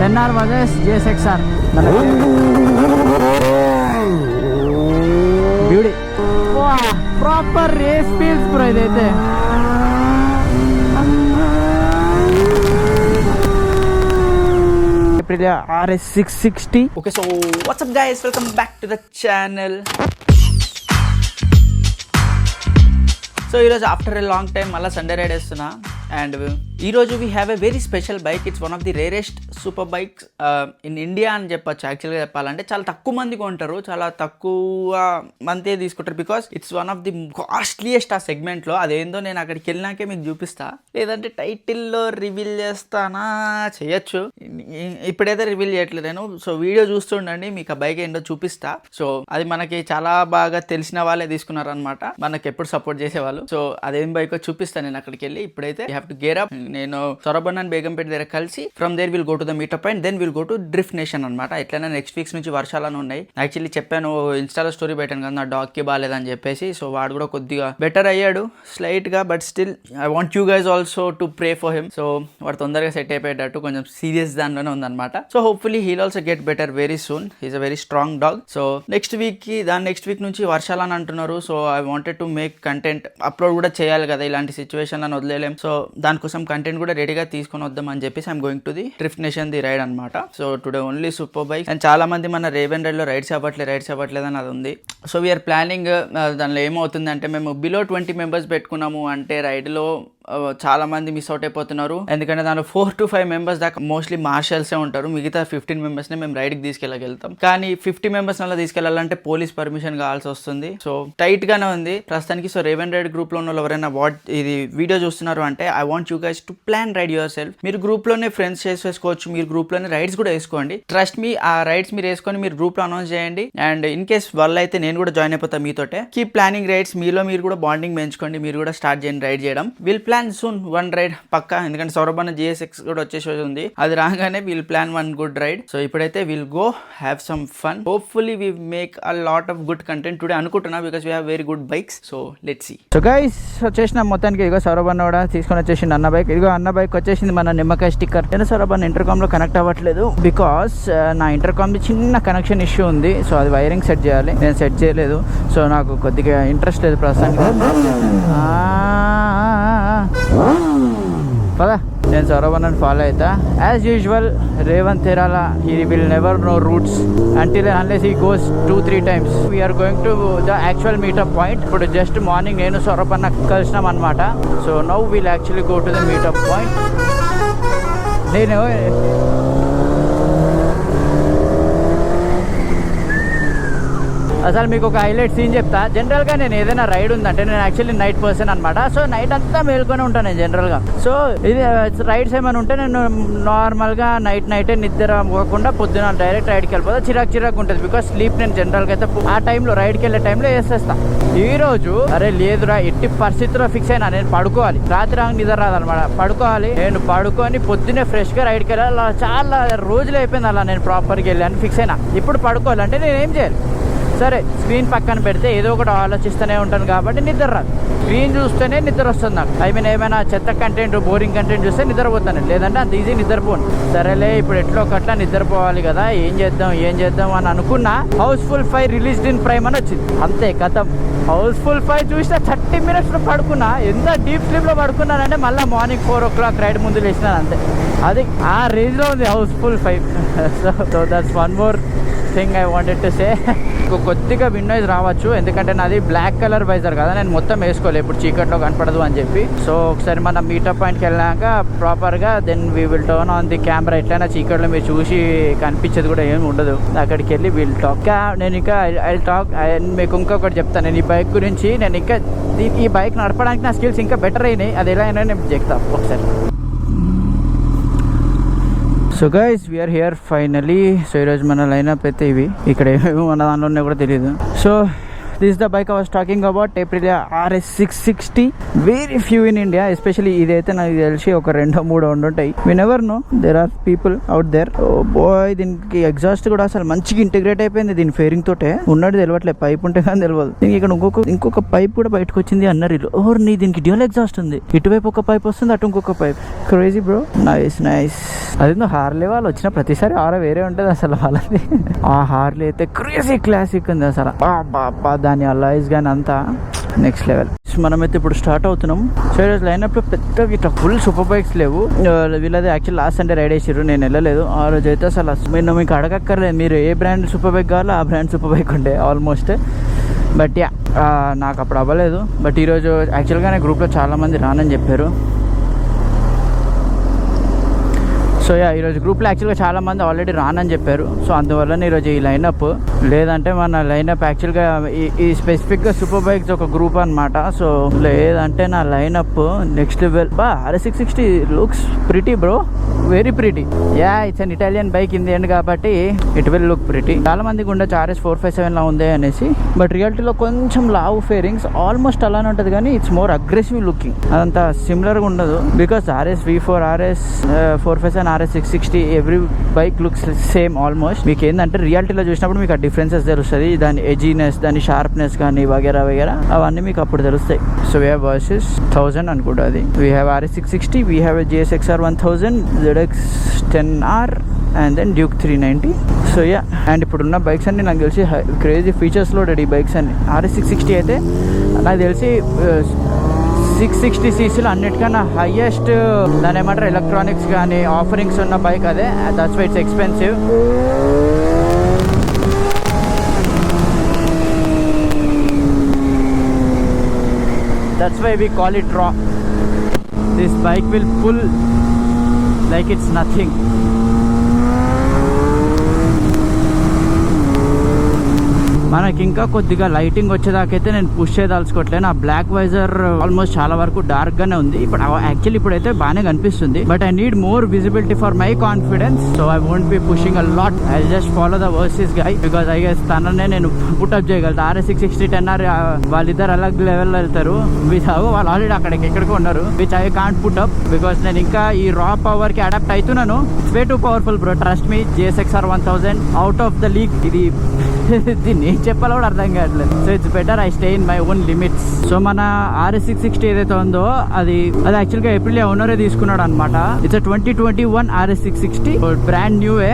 NR versus GSXR beauty proper race feels bro ఇదైతే. RS 660. Okay, so what's up guys, welcome back to the channel. So ఈరోజు after a long time మళ్ళీ Sunday ride వేస్తున్నా. And ఈరోజు we have a very special bike. It's one of the rarest super bikes in India అని చెప్పచ్చు. యాక్చువల్గా చెప్పాలంటే చాలా తక్కువ మంది కొంటారు, చాలా తక్కువ మందే తీసుకుంటారు, because it's one of the costliest ఆ సెగ్మెంట్లో. అదేందో నేను అక్కడికి వెళ్ళినాకే మీకు చూపిస్తా, లేదంటే టైటిల్లో రివీల్ చేస్తానా, చేయొచ్చు. ఇప్పుడైతే రివీల్ చేయట్లేదు నేను. సో వీడియో చూస్తుండండి, మీకు ఆ బైక్ ఏంటో చూపిస్తా. సో అది మనకి చాలా బాగా తెలిసిన వాళ్ళే తీసుకున్నారనమాట, మనకి ఎప్పుడు సపోర్ట్ చేసేవాళ్ళు. సో అదేం బైక్ చూపిస్తాను నేను అక్కడికి వెళ్ళి. ఇప్పుడైతే you have to gear up. నేను సొరబన్ అండ్ బేగంపేట దగ్గర కలిసి from there will go to the meetup point, then will go to drift nation అనమాట. ఎట్లయినా నెక్స్ట్ వీక్స్ నుంచి వర్షాలను ఉన్నాయి. యాక్చువల్లీ చెప్పాను, ఇన్స్టాలో స్టోరీ పెట్టాను కదా నా డాగ్కి బాగాలేదని చెప్పేసి. సో వాడు కూడా కొద్దిగా బెటర్ అయ్యాడు స్లైట్ గా, but still I want you guys also to pray for him. So వాడు తొందరగా సెట్ అయిపోయేటట్టు, కొంచెం సీరియస్ దానిలోనే ఉందన్నమాట. So hopefully he'll also get better very soon. He's a very strong dog. So next week నుంచి వర్షాలని అంటున్నారు. So I wanted to make content, upload కూడా చేయాలి కదా, ఇలాంటి సిచ్యువేషన్లను వదిలేలేం. సో దానికోసం కంటెంట్ కూడా రెడీగా తీసుకొని వద్దాం అని చెప్పేసి I'm going to the drift nation the ride అనమాట. So today only super bike. And చాలా మంది మన రేవెన్ రైడ్ లో రైడ్స్ అవ్వట్లేదు అని అది ఉంది. So we are planning. దానిలో ఏమవుతుంది అంటే, మేము బిలో 20 మెంబర్స్ పెట్టుకున్నాము అంటే రైడ్ లో చాలా మంది మిస్ అవుట్ అయిపోతున్నారు. ఎందుకంటే దానిలో 4 to 5 మెంబర్స్ దాకా మోస్ట్లీ మార్షల్సే ఉంటారు. మిగతా 15 మెంబర్స్ని మేము రైడ్కి తీసుకెళ్ళగలుగుతాం. కానీ 50 మెంబర్స్ అలా తీసుకెళ్లాలంటే పోలీస్ పర్మిషన్ కావాల్సి వస్తుంది. సో టైట్ గానే ఉంది ప్రస్తుతానికి. సో రేవెన్ రైడ్ గ్రూప్ లో ఉన్న ఎవరైనా ఇది వీడియో చూస్తున్నారు అంటే, I want you guys to plan ride yourself. మీరు గ్రూప్ లోనే ఫ్రెండ్స్ చేసుకోవచ్చు, మీరు గ్రూప్ లోనే రైడ్స్ కూడా వేసుకోండి. ట్రస్ట్ మీ, ఆ రైడ్స్ మీరు వేసుకొని మీరు గ్రూప్ లో అనౌన్స్ చేయండి. అండ్ ఇన్ కేస్ వల్ల అయితే నేను కూడా జాయిన్ అయిపోతాను మీతోటే. Keep planning rides. మీలో మీరు కూడా బాండింగ్ పెంచుకోండి, మీరు కూడా స్టార్ట్ చేయండి రైడ్ చేయడం. Will plan soon one ride పక్కా, ఎందుకంటే సౌరభ్ GSX కూడా వచ్చేసి ఉంది. అది రాగానే will plan one good ride. So ఇప్పుడైతే will go have some fun. Hopefully we make a lot of good content today అనుకుంటున్నా, because we have very good bikes. So let's see. So guys వచ్చేసిన మొత్తానికి. ఇదిగో సౌరభ్ అన్న కూడా తీసుకొని వచ్చేసింది అన్న బైక్. ఇదిగో అన్న బైక్ వచ్చేసింది మన నిమ్మకాయ స్టిక్కర్. నేను సౌరభ్ అన్న ఇంటర్కామ్ లో కనెక్ట్ అవ్వట్లేదు, బికాస్ నా ఇంటర్కామ్ చిన్న కనెక్షన్ ఇష్యూ ఉంది. సో అది వైరింగ్ సెట్ చేయాలి, నేను సెట్ చేయలేదు. సో నాకు కొద్దిగా ఇంట్రెస్ట్ లేదు ప్రస్తుతానికి. పదా నేను సౌరభ్ అన్నని ఫాలో అవుతా. యాజ్ యూజువల్ రేవంత్ తెరాలా, he will never know routes until unless he goes 2-3 times. We are going to the actual meetup point. ఇప్పుడు జస్ట్ మార్నింగ్ నేను సౌరభ్ అన్న కలిసినాం అనమాట. So now will actually go to the meetup point. నేను అసలు మీకు ఒక highlight scene చెప్తా. జనరల్గా నేను ఏదైనా రైడ్ ఉందంటే, నేను యాక్చువల్లీ నైట్ పర్సన్ అనమాట. సో నైట్ అంతా మేల్కొని ఉంటాను నేను జనరల్గా. సో ఇది రైడ్స్ ఏమైనా ఉంటే నేను నార్మల్గా నైటే నిద్ర పోకుండా పొద్దున డైరెక్ట్ రైడ్కి వెళ్ళిపోతా. చిరాకు ఉంటుంది, బికాస్ స్లీప్ నేను జనరల్గా అయితే ఆ టైంలో రైడ్కి వెళ్ళే టైంలో వేసేస్తా. ఈ రోజు అరే లేదురా, ఎట్టి పరిస్థితిలో ఫిక్స్ అయినా నేను పడుకోవాలి. రాత్రి నిద్ర రాదనమాట, పడుకోవాలి. నేను పడుకొని పొద్దున్నే ఫ్రెష్గా రైడ్కి వెళ్ళాలి. చాలా రోజులు అయిపోయింది అలా నేను ప్రాపర్గా వెళ్ళాను, ఫిక్స్ అయినా ఇప్పుడు పడుకోవాలంటే నేను ఏం చేయాలి. సరే స్క్రీన్ పక్కన పెడితే ఏదో ఒకటి ఆలోచిస్తూనే ఉంటాను కాబట్టి నిద్ర రాదు. స్క్రీన్ చూస్తేనే నిద్ర వస్తుంది నాకు. ఐ మీన్ ఏమైనా చెత్త కంటెంట్, బోరింగ్ కంటెంట్ చూస్తే నిద్రపోతాను, లేదంటే అంత ఈజీ నిద్రపోను. సరేలే ఇప్పుడు ఎట్లో ఒకట్లా నిద్రపోవాలి కదా, ఏం చేద్దాం అని అనుకున్నా. హౌస్ఫుల్ 5 రిలీజ్డ్ ఇన్ ప్రైమ్ అని వచ్చింది. అంతే కథం. హౌస్ఫుల్ 5 చూసిన 30 minutes పడుకున్నా. ఎంత డీప్ స్లీప్ లో పడుకున్నానంటే మళ్ళీ మార్నింగ్ 4 o'clock రైడ్ ముందు లేచినాను అంతే. అది ఆ రేంజ్ లో ఉంది Housefull 5. So that's one more thing I wanted to say. కొద్దిగా విండోస్ రావచ్చు, ఎందుకంటే నాది బ్లాక్ కలర్ వైజర్ కదా, నేను మొత్తం వేసుకోలేదు ఇప్పుడు చీకట్లో కనపడదు అని చెప్పి. సో ఒకసారి మనం మీటప్ పాయింట్కి వెళ్ళాక ప్రాపర్గా then we will turn on the camera. ఎట్లయినా చీకట్లో మీరు చూసి కనిపించేది కూడా ఏమి ఉండదు. అక్కడికి వెళ్ళి విల్ టాక్. నేను ఇంకా ఐ టాక్. మీకు ఇంకొకటి చెప్తాను నేను ఈ బైక్ గురించి. నేను ఇంకా ఈ బైక్ నడపడానికి నా స్కిల్స్ ఇంకా బెటర్ అయినాయి. అది ఎలా అయినా నేను చెప్తాను ఒకసారి. So guys we are here finally. So ఈరోజు మన లైనప్ అయితే ఇవి. ఇక్కడ ఏమేమి మన దానిలో కూడా తెలియదు. So this the bike I was talking about Aprilia RS 660. Very few in India, especially ఇదైతే నాకు తెలిసి ఒక 2-3 ఉంటాయి. We never know, there are people out there. Oh boy, దీనికి ఎగ్జాస్ట్ కూడా అసలు మంచిగా ఇంటిగ్రేట్ అయిపోయింది దీని ఫేరింగ్ తోటే. ఉన్నట్టు తెలియట్లేదు, పైప్ ఉంటే కానీ తెలియదు. దీనికి ఇక్కడ ఇంకొక పైప్ కూడా బయటకు వచ్చింది అన్నారు వీళ్ళు. ఓర్ని, దీనికి డ్యూయల్ ఎగ్జాస్ట్ ఉంది. ఇటువైపు ఒక పైప్ వస్తుంది, అటు ఇంకొక pipe. Crazy bro, nice nice. అదేందో హార్లీ వాళ్ళు వచ్చిన ప్రతిసారి ఆర వేరే ఉంటుంది అసలు వాళ్ళది. ఆ హార్లీ అయితే క్రేజీ క్లాసిక్ ఉంది అసలు. దాని అలైజ్ కానీ అంతా నెక్స్ట్ లెవెల్. మనమైతే ఇప్పుడు స్టార్ట్ అవుతున్నాం. సో ఈరోజు లైనప్ లో పెద్ద ఇట్లా ఫుల్ సూపర్ బైక్స్ లేవు. వీళ్ళది యాక్చువల్ లాస్ట్ సండే రైడ్ చేసారు, నేను వెళ్ళలేదు. ఆ రోజు అయితే అసలు మీరు మీకు అడగక్కర్లేదు, మీరు ఏ బ్రాండ్ సూపర్ బైక్ కావాలో ఆ బ్రాండ్ సూపర్ బైక్ ఉండే ఆల్మోస్ట్. బట్ యా, నాకు అప్పుడు అవ్వలేదు. బట్ ఈరోజు యాక్చువల్గానే గ్రూప్లో చాలామంది రానని చెప్పారు. సో యా, ఈరోజు గ్రూప్లో యాక్చువల్గా చాలామంది ఆల్రెడీ రానని చెప్పారు. సో అందువల్ల ఈరోజు ఈ లైనప్. లేదంటే మన లైనప్ యాక్చువల్గా ఈ స్పెసిఫిక్గా సూపర్ బైక్స్ ఒక గ్రూప్ అనమాట. సో లేదంటే నా lineup next level. RS 660 looks pretty bro, very pretty. Yeah, it's an Italian bike in the end కాబట్టి ఇట్ విల్ లుక్ ప్రిటీ. చాలా మందికి ఉండొచ్చు RS 457 లా ఉంది అనేసి, బట్ రియాలిటీలో కొంచెం లావ్ ఫేరింగ్స్ ఆల్మోస్ట్ అలానే ఉంటుంది, కానీ ఇట్స్ మోర్ అగ్రెసివ్ లుకింగ్. అదంతా సిమిలర్గా ఉండదు. Because RS V4, RS 457, RS 660 every bike looks same almost. మీకు ఏంటంటే రియాలిటీలో చూసినప్పుడు మీకు ఆ డిఫరెన్సెస్ తెలుస్తుంది. దాని ఎజీనెస్, దాని షార్ప్నెస్ కానీ వగేరా వగేరా అవన్నీ మీకు అప్పుడు తెలుస్తాయి. సో వీ హ్యావ్ వర్సెస్ 1000 అనుకుంటా అది. We have RS 660, we have GSXR 1000, ZX 10R and then Duke 390. So yeah, and ఇప్పుడున్న బైక్స్ అన్ని నాకు తెలిసి క్రేజీ ఫీచర్స్ లోడెడ్ ఈ బైక్స్ అన్ని. RS 660 అయితే నాకు తెలిసి 660cc అన్నిటికన్నా హైయెస్ట్ దాని ఏమంటారు ఎలక్ట్రానిక్స్ కానీ ఆఫరింగ్స్ ఉన్న బైక్ అదే. That's why it's expensive. That's why we call it raw. This bike will pull like it's nothing. మనకి ఇంకా కొద్దిగా లైటింగ్ వచ్చేదాకైతే నేను పుష్ చేయదలుచుకోవట్లేదు. నా బ్లాక్ వైజర్ ఆల్మోస్ట్ చాలా వరకు డార్క్ గానే ఉంది. ఇప్పుడు యాక్చువల్లీ ఇప్పుడైతే బాగానే కనిపిస్తుంది, but I need more visibility for my confidence. So I won't be pushing a lot. I just follow the versus guy because I guess తననే నేను పుట్అప్ చేయగలుగుతా. RS 660 10R వాళ్ళిద్దరు అలాగ్ లెవెల్లో వెళ్తారు. వాళ్ళు ఆల్రెడీ ఎక్కడికో ఉన్నారు, which I can't put up because నేను ఇంకా ఈ రా పవర్ కి అడాప్ట్ అవుతున్నాను. It's way two powerful bro, trust me. GSXR 1000 out of the league. ఇది దీన్ని చెప్పాలో కూడా అర్థం కావట్లేదు. So it's better I stay in my own limits. So మన RS 660 ఏదైతే ఉందో అది యాక్చువల్గా Aprilia ఓనరే తీసుకున్నాడు అనమాట. It's 2021 RS 660 brand New Way.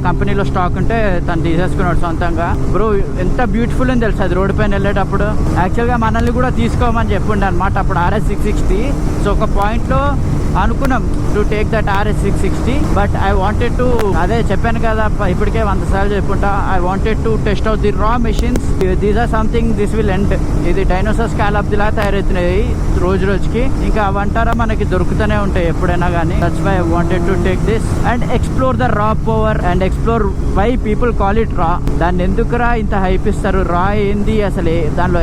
కంపెనీలో స్టాక్ ఉంటే తను తీసేసుకున్నాడు సొంతంగా. బ్రో ఎంత బ్యూటిఫుల్ అని తెలుసు అది రోడ్ పైన వెళ్ళేటప్పుడు. యాక్చువల్గా మనల్ని కూడా తీసుకోమని చెప్పిండే అనమాట అప్పుడు RS 660. సో ఒక పాయింట్లో అనుకున్నాం to take that RS 660, but I wanted to, అదే చెప్పాను కదా ఇప్పటికే 100 సార్లు చెప్పుకుంటా, I wanted to test out the రా machines. These or something this will end. ఇది డైనోసార్ స్కాలప్ లా తయారవుతున్నాయి రోజు రోజుకి. ఇంకా అవంటారా మనకి దొరుకుతూనే ఉంటాయి ఎప్పుడైనా కానీ. That's why I wanted to take this and explore the raw power and explore why people call it raw. దాన్ని ఎందుకురా ఇంత హైప్ ఇస్తారు? రా ఏంది అసలు? దానిలో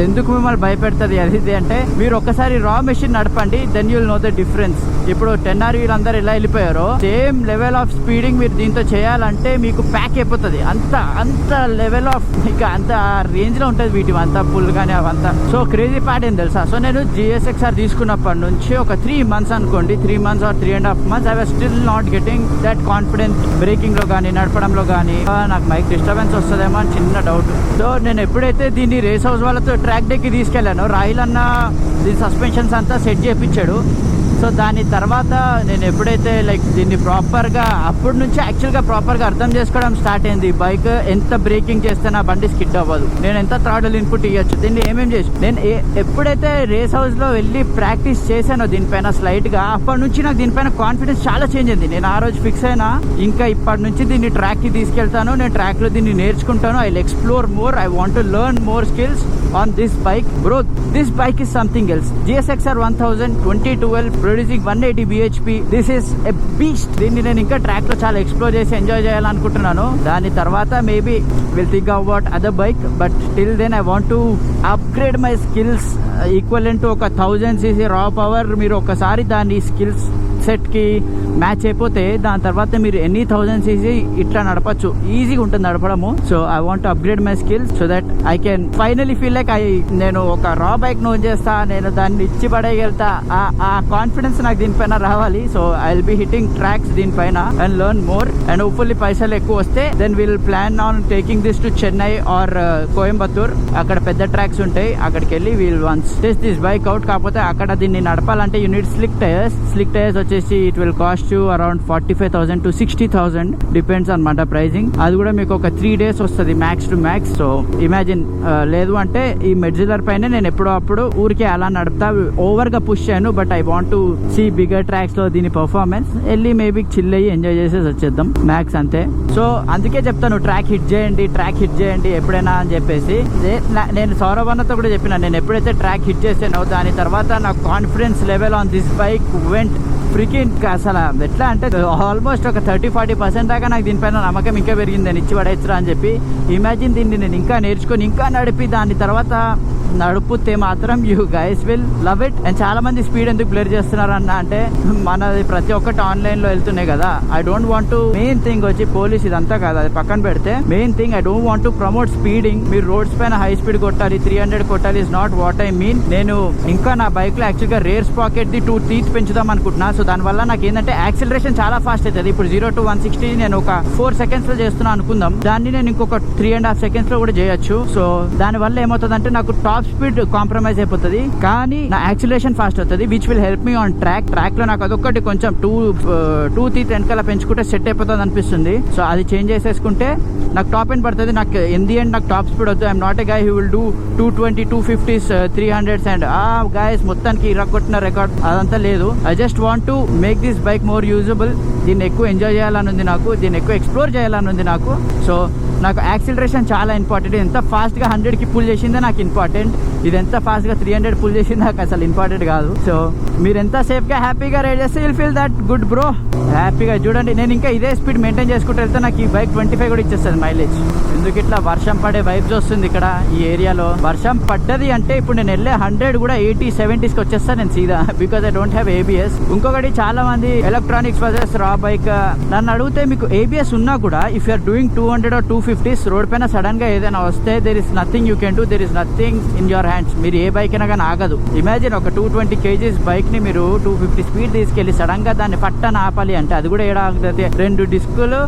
ఎందుకు మిమ్మల్ని భయపెడుతుంది అది అంటే, మీరు ఒక్కసారి రా మెషిన్ నడపండి, then you'll know the difference. ఇప్పుడు 10R వీళ్ళందరూ ఎలా వెళ్ళిపోయారో సేమ్ లెవెల్ ఆఫ్ స్పీడింగ్ మీరు దీంతో చేయాలంటే మీకు ప్యాక్ అయిపోతుంది. అంత లెవెల్ ఆఫ్ ఇంకా అంత రేంజ్ లో ఉంటుంది వీటి అంతా పుల్ కానీ అవంతా. సో క్రేజీ పార్ట్ ఏం తెలుసా? సో నేను GSXR తీసుకున్నప్పటి నుంచి ఒక 3 months అనుకోండి, 3 months or 3.5 months I was still not getting that confidence. Braking లో కానీ నడపడంలో కానీ నాకు మైక్ డిస్టర్బెన్స్ వస్తుందేమో అని చిన్న డౌట్. సో నేను ఎప్పుడైతే దీన్ని రేస్ హౌస్ వాళ్ళతో ట్రాక్ డేకి తీసుకెళ్ళాను, రాయిల్ అన్న దీని సస్పెన్షన్స్ అంతా సెట్ చేయించాడు. సో దాని తర్వాత నేను ఎప్పుడైతే లైక్ దీన్ని ప్రాపర్గా అప్పటి నుంచి యాక్చువల్గా ప్రాపర్గా అర్థం చేసుకోవడం స్టార్ట్ అయింది. బైక్ ఎంత బ్రేకింగ్ చేస్తే నా బండి స్కిడ్ అవ్వదు, నేను ఎంత థ్రాటల్ ఇన్పుట్ ఇవ్వచ్చు, దీన్ని ఏమేమి చేసి నేను ఎప్పుడైతే రేస్ హౌస్లో వెళ్ళి ప్రాక్టీస్ చేశానో దీనిపైన స్లైట్గా, అప్పటి నుంచి నాకు దీనిపైన కాన్ఫిడెన్స్ చాలా చేంజ్ అయింది. నేను ఆ రోజు ఫిక్స్ అయినా ఇంకా ఇప్పటి నుంచి దీన్ని ట్రాక్కి తీసుకెళ్తాను, నేను ట్రాక్లో దీన్ని నేర్చుకుంటాను. I will explore more, I want to learn more skills on this bike. Bro, this bike is something else. GSXR 1000 2012 producing 180 bhp. This is a beast. దీన్ని నేను ఇంకా ట్రాక్ లో చాలా ఎక్స్ప్లోర్ చేసి ఎంజాయ్ చేయాలనుకుంటున్నాను. దాని తర్వాత maybe will think about other bike, but till then I want to upgrade my skills equivalent to ఒక 1000cc రా పవర్. మీరు ఒకసారి దాని స్కిల్స్ సెట్కి మ్యాచ్ అయిపోతే దాని తర్వాత మీరు ఎన్ని 1000cc ఇట్లా నడపచ్చు, ఈజీగా ఉంటుంది నడపడము. So I want upgrade my skills so that I can finally feel like నేను ఒక రా బైక్ నోన్ చేస్తా, నేను దాన్ని ఇచ్చి పడేయగలుగుతా, ఆ కాన్ఫిడెన్స్ నాకు దీనిపైన రావాలి. So I will be hitting tracks దీనిపైన and learn more and hopefully పైసలు ఎక్కువ వస్తే then will plan on taking this to Chennai or Coimbatore. అక్కడ పెద్ద ట్రాక్స్ ఉంటాయి, అక్కడికి వెళ్ళి will once test this bike out. కాకపోతే అక్కడ దీన్ని నడపాలంటే యూనిట్ స్లిక్ టైర్స్ వచ్చేసి it will cost you around 45,000 to 60,000 depends అనమాట ప్రైజింగ్. అది కూడా మీకు ఒక 3 days వస్తుంది max to max. So imagine లేదు అంటే ఈ మెడ్జిలర్ పైన నేను ఎప్పుడో అప్పుడు ఊరికే అలా నడుపుతా, ఓవర్ గా పుష్ చేయను. But I want to see bigger tracks లో దీని పర్ఫార్మెన్స్, వెళ్ళి మేబీ చిల్ అయ్యి ఎంజాయ్ చేసేసి వచ్చేద్దాం మ్యాక్స్ అంతే. సో అందుకే చెప్తాను ట్రాక్ హిట్ చేయండి ఎప్పుడైనా అని చెప్పేసి. నేను సౌరవ్ అన్నతో కూడా చెప్పిన, నేను ఎప్పుడైతే ట్రాక్ హిట్ చేసానో దాని తర్వాత నా confidence level on this bike vent freaking. అసలు ఎట్లా అంటే ఆల్మోస్ట్ ఒక 30-40% దాకా నాకు దీనిపైన నమ్మకం ఇంకా పెరిగింది, నేను ఇచ్చి పడేచ్చరా అని చెప్పి. ఇమాజిన్ దీన్ని నేను ఇంకా నేర్చుకొని ఇంకా నడిపి దాని తర్వాత నడుపుతే మాత్రం you guys will love it. And చాలా మంది స్పీడ్ ఎందుకు బ్లర్ చేస్తున్నారు అన్న అంటే మనది ప్రతి ఒక్కటి ఆన్లైన్ లో వెళ్తున్నాయి కదా. I don't want to main thing వచ్చి పోలీస్ ఇదంతా కాదు, అది పక్కన పెడితే main thing I don't want to promote speeding. మీరు రోడ్స్ పైన హై స్పీడ్ కొట్టాలి, 300 కొట్టాలి is not what I mean. నేను ఇంకా నా బైక్ లో యాక్చువల్ గా రేర్ స్పాకెట్ ది 2 teeth పెంచుదాం అనుకుంటున్నా. సో దానివల్ల నాకు ఏంటంటే యాక్సిలరేషన్ చాలా ఫాస్ట్ అవుతుంది. ఇప్పుడు 0 to 160 నేను ఒక 4 seconds లో చేస్తున్నా అనుకుందాం, దాన్ని నేను ఇంకొక 3.5 seconds లో కూడా చేయొచ్చు. సో దానివల్ల ఏమవుతుందంటే నాకు టాప్ స్పీడ్ కాంప్రమైజ్ అయిపోతుంది, కానీ నా యాక్సిలరేషన్ ఫాస్ట్ అవుతుంది, which will help me on track లో. నాకు అదొక్కటి కొంచెం 2 teeth వెనకాల పెంచుకుంటే సెట్ అయిపోతుంది అనిపిస్తుంది. సో అది చేంజ్ చేసేసుకుంటే నాకు టాప్ ఎండ్ పడుతుంది. నాకు ఇన్ ది ఎండ్ నాకు టాప్ స్పీడ్ వద్దు. I'm not a guy who will do 220, 250s, 300s and guys మొత్తానికి ఇరగొట్టిన రికార్డ్ అదంతా లేదు. I just want to make this bike more usable. దీన్ని ఎక్కువ ఎంజాయ్ చేయాలని ఉంది నాకు, దీన్ని ఎక్కువ ఎక్స్ప్లోర్ చేయాలని ఉంది నాకు. సో నాకు యాక్సిలరేషన్ చాలా ఇంపార్టెంట్. ఎంత ఫాస్ట్గా 100కి పుల్ చేసిందే నాకు ఇంపార్టెంట్, ఇది ఎంత ఫాస్ట్గా 300 పుల్ చేసింది నాకు అసలు ఇంపార్టెంట్ కాదు. సో మీరు ఎంత సేఫ్గా హ్యాపీగా రైడ్ చేస్తే will feel that good bro. హ్యాపీగా చూడండి, నేను ఇంకా ఇదే స్పీడ్ మెయింటైన్ చేసుకుంటూ వెళ్తే నాకు ఈ బైక్ 25 కూడా ఇచ్చేస్తుంది మైలేజ్. ఎందుకు ఇట్లా వర్షం పడే వైబ్స్ వస్తుంది ఇక్కడ ఈ ఏరియాలో. వర్షం పడ్డది అంటే ఇప్పుడు నేను వెళ్ళే 100 కూడా 80-70s వచ్చేస్తాను నేను సీదా, because I don't have ABS. ఇంకొకటి చాలా మంది ఎలక్ట్రానిక్స్ వర్సెస్ రా బైక్ నన్ను అడిగితే మీకు ABS ఉన్నా కూడా if you're doing 200 or 250s road పైన సడన్ గా ఏదైనా వస్తే there is nothing you can do, there is nothing in your hands. మీరు ఏ బైక్ అయినా కానీ ఆగదు. ఇమాజిన్ ఒక 220 kgs బైక్ ని మీరు 250 స్పీడ్ తీసుకెళ్లి సడన్ గా దాన్ని పట్టన ఆపాలి అంటే అది కూడా ఏడా ఆగుతుంది. 2 డిస్కులు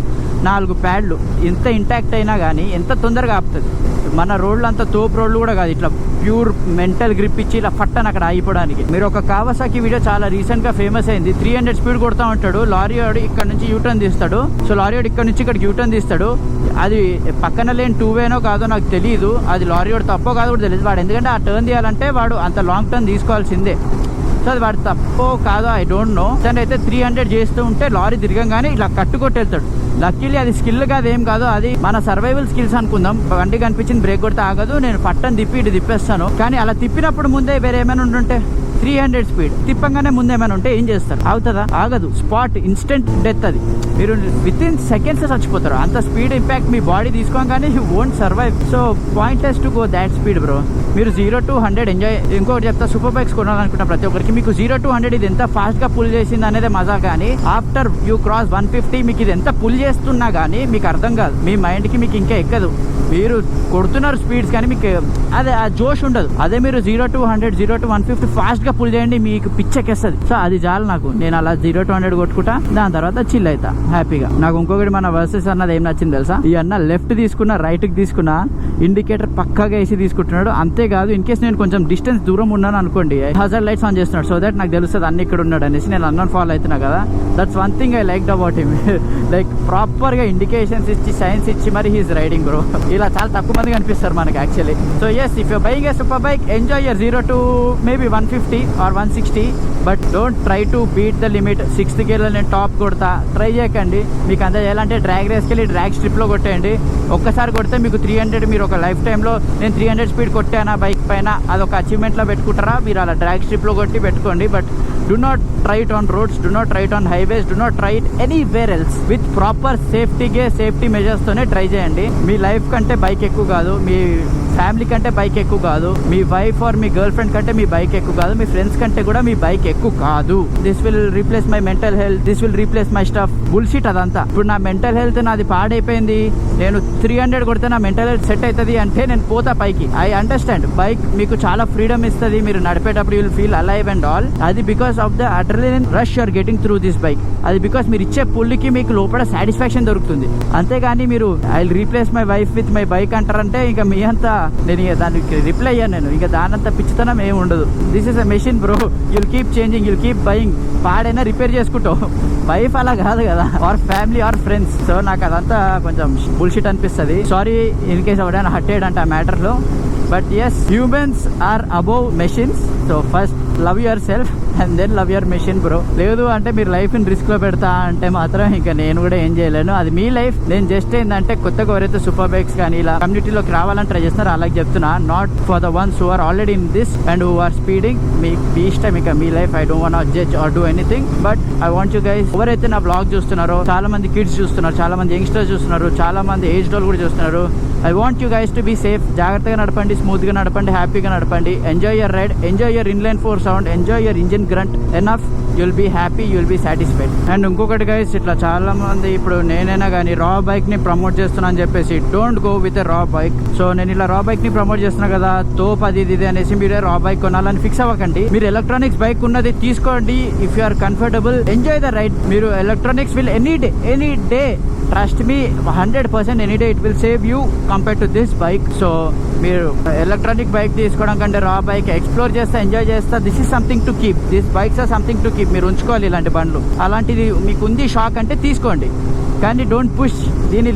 4 ప్యాడ్లు ఇంత ఇంటాక్ట్ అయినా కానీ ఎంత తొందరగా ఆపుతుంది. మన రోడ్లు అంతా తోపు రోడ్లు కూడా కాదు, ఇట్లా ప్యూర్ మెంటల్ గ్రిప్ ఇచ్చి ఇలా ఫట్టని అక్కడ ఆగిపోవడానికి. మీరు ఒక కావాసాకి వీడియో చాలా రీసెంట్ గా ఫేమస్ అయింది. 300 స్పీడ్ కొడతా ఉంటాడు, లారీ వాడు ఇక్కడ నుంచి యూటర్న్ తీస్తాడు. సో లారీ వాడు ఇక్కడ నుంచి ఇక్కడికి యూటర్న్ తీస్తాడు. అది పక్కన లేని 2-వేనో కాదో నాకు తెలియదు, అది లారీ వాడు తప్పో కాదో కూడా తెలియదు వాడు, ఎందుకంటే ఆ టర్న్ తీయాలంటే వాడు అంత లాంగ్ టర్న్ తీసుకోవాల్సిందే. సో అది వాడు తప్పో కాదో ఐ డోంట్ నో. తను అయితే 300 చేస్తూ ఉంటే లారీ తిరగంగానే ఇలా కట్టుకొట్టేళ్తాడు. లక్కీలీ అది స్కిల్ కాదు, ఏం కాదు, అది మన సర్వైవల్ స్కిల్స్ అనుకుందాం. బండి కనిపించింది బ్రేక్ కొడితే ఆగదు, నేను పట్టని తిప్పి ఇటు తిప్పేస్తాను. కానీ అలా తిప్పినప్పుడు ముందే వేరే ఏమైనా ఉంటుంటే 300 స్పీడ్ తిప్పంగానే ముందు ఏమైనా ఉంటే ఏం చేస్తారు? అవుతుందా? ఆగదు. Spot instant death. అది మీరు విత్ ఇన్ సెకండ్స్ చచ్చిపోతారు. అంత స్పీడ్ ఇంపాక్ట్ మీ బాడీ తీసుకోగానే you won't survive. So pointless to go that speed bro. మీరు 0 to 100 ఎంజాయ్. ఇంకొకటి చెప్తా, సూపర్ బైక్స్ కొనాలనుకుంటున్న ప్రతి ఒక్కరికి మీకు 0 to 100 ఇది ఎంత ఫాస్ట్ గా పుల్ చేసింది అనేది మజా. కానీ ఆఫ్టర్ యూ క్రాస్ 150 మీకు ఇది ఎంత పుల్ చేస్తున్నా కానీ మీకు అర్థం కాదు, మీ మైండ్ కి మీకు ఇంకా ఎక్కదు. మీరు కొడుతున్నారు స్పీడ్స్ కానీ మీకు అదే ఆ జోష్ ఉండదు. అదే మీరు 0 to 100, 0 to 150 ఫాస్ట్ గా పుల్ చేయండి, మీకు పిచ్చెక్కేస్తుంది. సో అది చాలు నాకు. నేను అలా 0 to 100 కొట్టుకుంటా, దాని తర్వాత చిల్ అవుతా హ్యాపీగా. నాకు ఇంకొకటి మన వర్సెస్ అన్నది ఏం నచ్చింది తెలుసా? ఈ అన్న లెఫ్ట్ తీసుకున్నా రైట్ కి తీసుకున్నా ఇండికేటర్ పక్కాగా వేసి తీసుకుంటున్నాడు. అంతేకాదు ఇన్ కేస్ నేను కొంచెం డిస్టెన్స్ దూరం ఉన్నాను అనుకోండి, హజార్డ్ లైట్స్ ఆన్ చేస్తున్నాడు. సో దట్ నాకు తెలుస్తుంది అన్ని ఇక్కడ ఉన్నాడు అనేసి. నేను అన్నను ఫాలో అవుతున్నా కదా. That's one thing I like about him. Like proper గా ఇండికేషన్స్ ఇచ్చి సైన్స్ ఇచ్చి మరి హీస్ రైడింగ్ బ్రో. ఇలా చాలా తక్కువ మంది కనిపిస్తారు మనకి actually. So yes, if you buying a super bike, enjoy your 0 to maybe 150 or 160, but don't try to beat the limit. 6th గేర్లో నేను టాప్ కొడతా ట్రై చేయకండి. మీకు అంతా చేయాలంటే డ్రాగ్ రేస్కి వెళ్ళి డ్రాగ్ స్ట్రిప్లో కొట్టేయండి. ఒక్కసారి కొడితే మీకు 300 మీరు ఒక లైఫ్ టైంలో నేను 300 స్పీడ్ కొట్టానా బైక్ పైన అదొక అచీవ్మెంట్లో పెట్టుకుంటారా? మీరు అలా డ్రాగ్ స్ట్రిప్లో కొట్టి పెట్టుకోండి. But do not try it on roads, do not try it on highways, do not try it anywhere else. With proper safety measures తోనే ట్రై చేయండి. మీ లైఫ్ కంటే బైక్ ఎక్కువ కాదు, మీ ఫ్యామిలీ కంటే బైక్ ఎక్కువ కాదు, మీ వైఫ్ ఆర్ మీ గర్ల్ ఫ్రెండ్ కంటే మీ బైక్ ఎక్కువ కాదు, మీ ఫ్రెండ్స్ కంటే కూడా మీ బైక్ ఎక్కువ కాదు. This will replace my mental health, this will replace my stuff. Bullshit అదంతా. ఇప్పుడు నా మెంటల్ హెల్త్ నాది పాడైపోయింది, నేను 300 కొడితే నా మెంటల్ హెల్త్ సెట్ అవుతుంది అంటే నేను పోతా పైకి. ఐ అండర్స్టాండ్, బైక్ మీకు చాలా ఫ్రీడమ్ ఇస్తుంది, మీరు నడిపేటప్పుడు you will feel alive and all. అది because of the adrenaline rush you're getting through this bike. అది బికాస్ మీరు ఇచ్చే పుల్లికి మీకు లోపల సాటిస్ఫాక్షన్ దొరుకుతుంది. అంతేగాని మీరు I will replace my wife with my bike అంటారంటే ఇక మీ అంతా నేను ఇక దానికి రిప్లై అయ్యాను. నేను ఇక దానంతా పిచ్చితనం ఏమి ఉండదు. This is a machine bro, you'll keep changing, you'll keep buying. పాడైనా రిపేర్ చేసుకుంటావు. వైఫ్ అలా కాదు కదా, or family or friends. So నాకు అదంతా కొంచెం బుల్షిట్ అనిపిస్తుంది. సారీ ఇన్ కేస్ ఎవడైనా హట్టేడ్ అంటే ఆ మ్యాటర్లో. But yes, humans are above machines. So first love yourself and then love your machine bro. లేదు అంటే మీరు లైఫ్ని రిస్క్లో పెడతా అంటే మాత్రం ఇంకా నేను కూడా ఏం చేయలేను. అది మీ లైఫ్. నేను జస్ట్ ఏంటంటే కొత్తగా ఎవరైతే సూపర్ బైక్స్ కానీ ఇలా కమ్యూనిటీలోకి రావాలని ట్రై చేస్తున్నారు అలాగే చెప్తున్నా. Not for the ones who are already in this and who are speeding. మీ ఇష్టం ఇక మీ life. I don't want judge or do anything. But I want you guys, ఎవరైతే నా బ్లాగ్ చూస్తున్నారో, చాలా మంది కిడ్స్ చూస్తున్నారు, చాలా మంది యంగ్స్టర్స్ చూస్తున్నారు, చాలా మంది ఏజ్ వాళ్ళు కూడా చూస్తున్నారు. I want you guys to be safe. జాగ్రత్తగా నడపండి, స్మూత్గా నడపండి, హ్యాపీగా నడపండి. Enjoy your ride, enjoy your inline 4 sound, enjoy your engine grunt. Enough, you'll be happy, you'll be satisfied. And ఇంకొకటి గైస్, ఇట్లా చాలా మంది ఇప్పుడు నేనైనా కానీ రా బైక్ని ప్రమోట్ చేస్తున్నా అని చెప్పేసి don't go with a raw bike. So నేను ఇలా రా బైక్ని ప్రమోట్ చేస్తున్నా కదా, తోపు అది ఇది అనేసి మీరే రా బైక్ కొనాలని ఫిక్స్ అవ్వకండి. మీరు ఎలక్ట్రానిక్స్ బైక్ ఉన్నది తీసుకోండి. If you are comfortable, enjoy the ride. మీరు electronics will any day trust మీ 100% any day it will save you compare to this bike. So మీరు ఎలక్ట్రానిక్ బైక్ తీసుకోవడం కంటే రా బైక్ ఎక్స్ప్లోర్ చేస్తా, ఎంజాయ్ చేస్తా. This is something to keep. This bikes are something to keep. మీరు ఉంచుకోవాలి ఇలాంటి బండ్లు. అలాంటిది మీకు ఉంది షాక్ అంటే తీసుకోండి, కానీ డోంట్ పుష్ దీని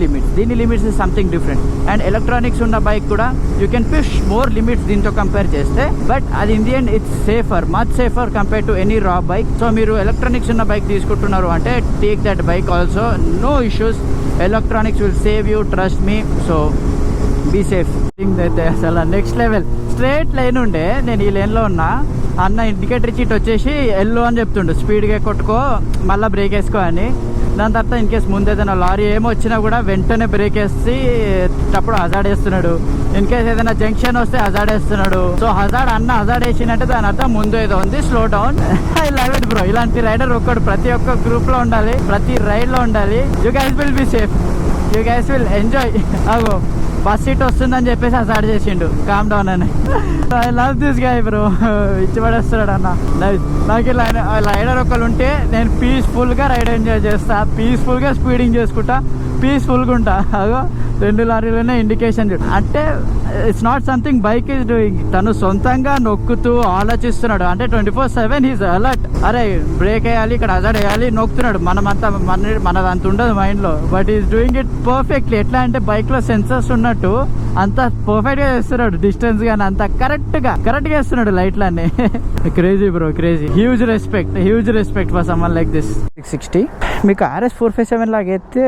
limits is something different. And electronics ఉన్న బైక్ కూడా you can push more limits దీంతో కంపేర్ చేస్తే. బట్ అది in the end it's safer, much safer compare to any raw bike. So మీరు ఎలక్ట్రానిక్స్ ఉన్న బైక్ తీసుకుంటున్నారు అంటే take that bike also, no issues. Electronics will save you, trust me. So be safe. అయితే అసలు next level. Straight line ఉండే, నేను ఈ లైన్లో ఉన్నా. అన్న ఇండికేటర్ ఇచ్చి ఇటు వచ్చేసి ఎల్లో అని చెప్తుండు, స్పీడ్గా కొట్టుకో మళ్ళీ బ్రేక్ వేసుకో అని. దాని తర్వాత ఇన్ కేస్ ముందు ఏదైనా లారీ ఏమో వచ్చినా కూడా వెంటనే బ్రేక్ వేసి అప్పుడు హజార్డ్ వేస్తున్నాడు. ఇన్ కేస్ ఏదైనా జంక్షన్ వస్తే హజార్డ్ వేస్తున్నాడు. సో హజార్డ్ వేసినట్టే దాని అర్థం ముందు ఏదో ఉంది, slow down. I love it bro. ఇలాంటి రైడర్ ఒక్కడు ప్రతి ఒక్క గ్రూప్ లో ఉండాలి, ప్రతి రైడ్ లో ఉండాలి. You guys will be safe, you guys will enjoy. అగో బస్ సీట్ వస్తుందని చెప్పేసి హజార్డ్ చేసిండు, కామ్ డౌన్ అని. I love this guy bro. ఇచ్చి పడేస్తున్నాడు అన్న. నాకు రైడర్ ఒకళ్ళు ఉంటే నేను పీస్ఫుల్గా రైడ్ ఎంజాయ్ చేస్తా, పీస్ఫుల్గా స్పీడింగ్ చేసుకుంటా, పీస్ఫుల్గా ఉంటా. అగో 2 లారీలోనే ఇండికేషన్ అంటే it's not something bike is doing. తను సొంతంగా నొక్కుతూ ఆలోచిస్తున్నాడు. అంటే 24/7 ఈజ్ అలర్ట్. అరే బ్రేక్ వేయాలి, ఇక్కడ హజార్డ్ వేయాలి, నొక్కుతున్నాడు. మనదంత ఉండదు మైండ్లో, but is doing it perfectly. ఎట్లా అంటే బైక్లో సెన్సర్స్ ఉన్నట్టు అంత పర్ఫెక్ట్గా చేస్తున్నాడు. డిస్టెన్స్ కానీ అంత కరెక్ట్గా చేస్తున్నాడు లైట్లన్నీ. Crazy bro, crazy. Huge respect for someone like this. 660 మీకు RS 457 లాగా అయితే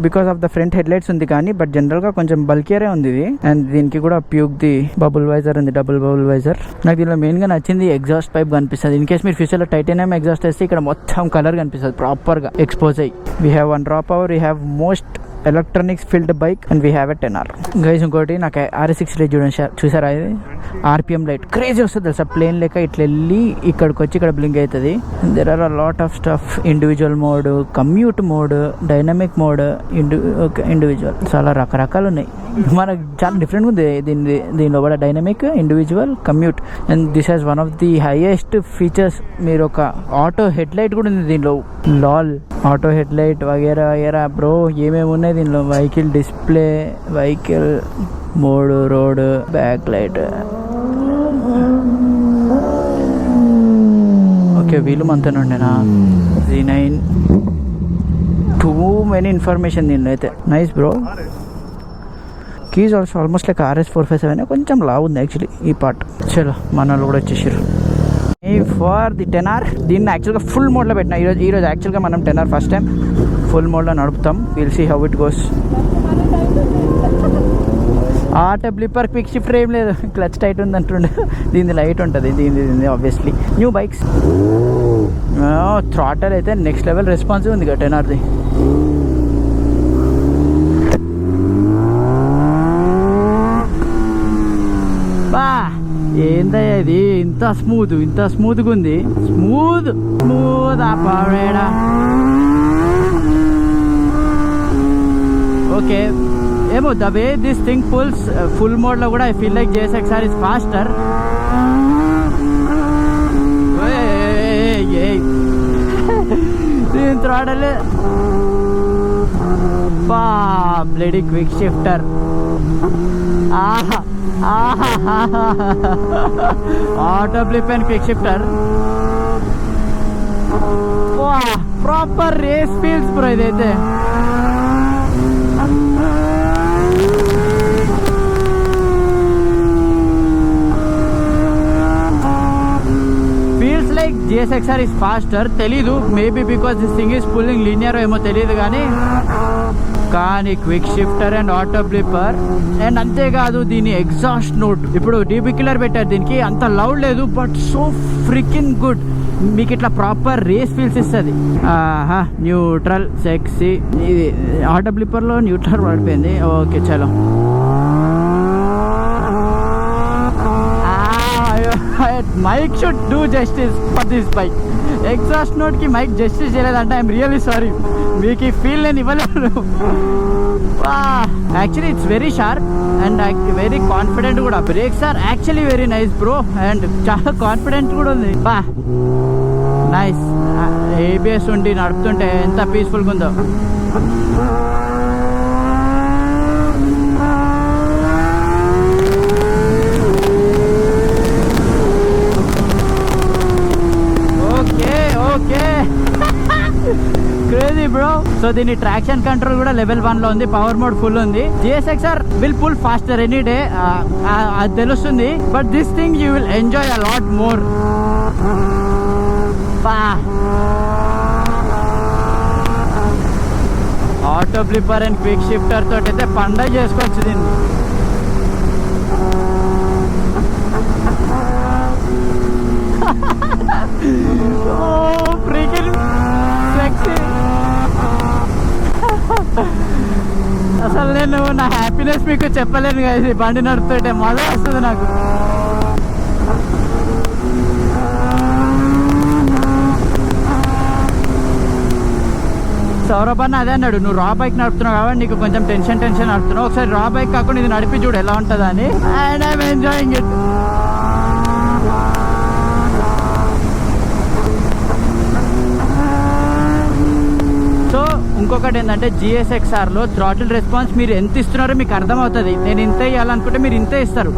because of the front headlights ఉంది, కానీ బట్ జనరల్గా కొంచెం బల్కియరే ఉంది ఇది. అండ్ దీనికి కూడా ప్యూక్ ది బబుల్ వైజర్ ఉంది, డబుల్ బబుల్ వైజర్. నాకు దీనిలో మెయిన్గా నచ్చింది ఎగ్జాస్ట్ పైప్ కనిపిస్తుంది. ఇన్ కేస్ మీరు ఫ్యూచర్లో టైటానియం ఎగ్జాస్ట్ వేస్తే ఇక్కడ మొత్తం కలర్ కనిపిస్తుంది, ప్రాపర్గా ఎక్స్పోజ్ అయ్యి. We have 1 raw power, we have most electronics field bike and we have a 10R. Guys ఇంకోటి నాకు RS6 లైట్ చూసారా, ఇది RPM లైట్ క్రేజీ వస్తుంది తెలుసా. ప్లేన్ లెక్క ఇట్లా వెళ్ళి ఇక్కడికి వచ్చి ఇక్కడ బ్లింక్ అవుతుంది. There are a lot of stuff. Individual mode, commute mode, dynamic mode, individual, చాలా రకరకాలు ఉన్నాయి. మనకు చాలా డిఫరెంట్గా ఉంది దీనిలో కూడా. Dynamic, individual, commute. And this has one of the highest features. మీరు ఒక ఆటో హెడ్ లైట్ కూడా ఉంది దీనిలో. ఆటో హెడ్ లైట్ వగేరా బ్రో, ఏమేమి ఉన్నాయి దీనిలో. Vehicle display, vehicle mode, road, back light. Okay వీలు అంతేనండినా. Z9 టూ మెనీ ఇన్ఫర్మేషన్ దీనిలో అయితే. Nice bro. కీజ్ also almost like RS 457, కొంచెం లావు ఉంది యాక్చువల్లీ ఈ పార్ట్. చలో మన వాళ్ళు కూడా వచ్చేసారు. ఫర్ ది 10R దీన్ని యాక్చువల్గా ఫుల్ మోడ్లో పెట్టిన ఈరోజు యాక్చువల్గా మనం 10R ఫస్ట్ టైం ఫుల్ మోడ్లో నడుపుతాం. Will see how it goes. Auto blipper quick shift ఏం లేదు, క్లచ్ టైట్ ఉంది అంటుండే. దీని లైట్ ఉంటుంది, దీని ఆబ్వియస్లీ న్యూ బైక్స్. థ్రాటల్ అయితే నెక్స్ట్ లెవెల్ రెస్పాన్సివ్ ఉంది కదా 10Rది. ఇంత స్మూత్గా ఉంది. స్మూత్ ఆపరేడా. ఓకే ఏమో the way this thing pulls full మోడ్లో కూడా I feel like JSXR is faster. దీని throttle bloody quick shifter. Auto blip and quick shifter. Proper race feels bro ఇదైతే. Like JSXR is faster. తెలీదు, maybe because this thing is pulling linear ఏమో తెలియదు కానీ quick shifter and auto blipper. And అంతేకాదు దీని exhaust note, ఇప్పుడు DB killer పెట్టారు దీనికి, అంత లౌడ్ లేదు బట్ సో ఫ్రికిన్ గుడ్. మీకు ఇట్లా ప్రాపర్ రేస్ ఫీల్స్ ఇస్తుంది. Neutral sexy. ఇది ఆటో బ్లిప్పర్లో న్యూట్రల్ పడిపోయింది. ఓకే చలో. Mic should do justice for this bike. Exhaust note కి మైక్ జస్టిస్ చేయలేదంటే ఐఎమ్ రియల్లీ సారీ. మీకు ఈ ఫీల్ నేను ఇవ్వలేదు. Actually it's very sharp and very confident కూడా. Brakes are actually very nice bro and చాలా కాన్ఫిడెంట్ కూడా ఉంది. నైస్. ABS ఉండి నడుపుతుంటే ఎంత పీస్ఫుల్గా ఉందో. Crazy bro. సో దీని ట్రాక్షన్ కంట్రోల్ కూడా లెవెల్ 1 లో ఉంది. పవర్ మోడ్ ఫుల్ ఉంది. JSXR will pull faster any day, అది తెలుస్తుంది. But this thing you will enjoy a lot more. Auto blipper and quick shifter తోటి అయితే పండగ చేసుకోవచ్చు దీన్ని. అసలు నేను నా హ్యాపీనెస్ మీకు చెప్పలేను కదా. ఈ బండి నడుపుతుంటే మజా వస్తుంది నాకు. సౌరభ్ అన్న అదే అన్నాడు, నువ్వు రా బైక్ నడుపుతున్నావు కాబట్టి నీకు కొంచెం టెన్షన్ నడుపుతున్నావు, ఒకసారి రా బైక్ కాకుండా ఇది నడిపి చూడు ఎలా ఉంటుంది అని. And I'm enjoying it. So ఇంకొకటి ఏంటంటే JSXRలో థ్రాటిల్ రెస్పాన్స్ మీరు ఎంత ఇస్తున్నారో మీకు అర్థమవుతుంది. నేను ఇంత ఇవ్వాలనుకుంటే మీరు ఇంతే ఇస్తారు.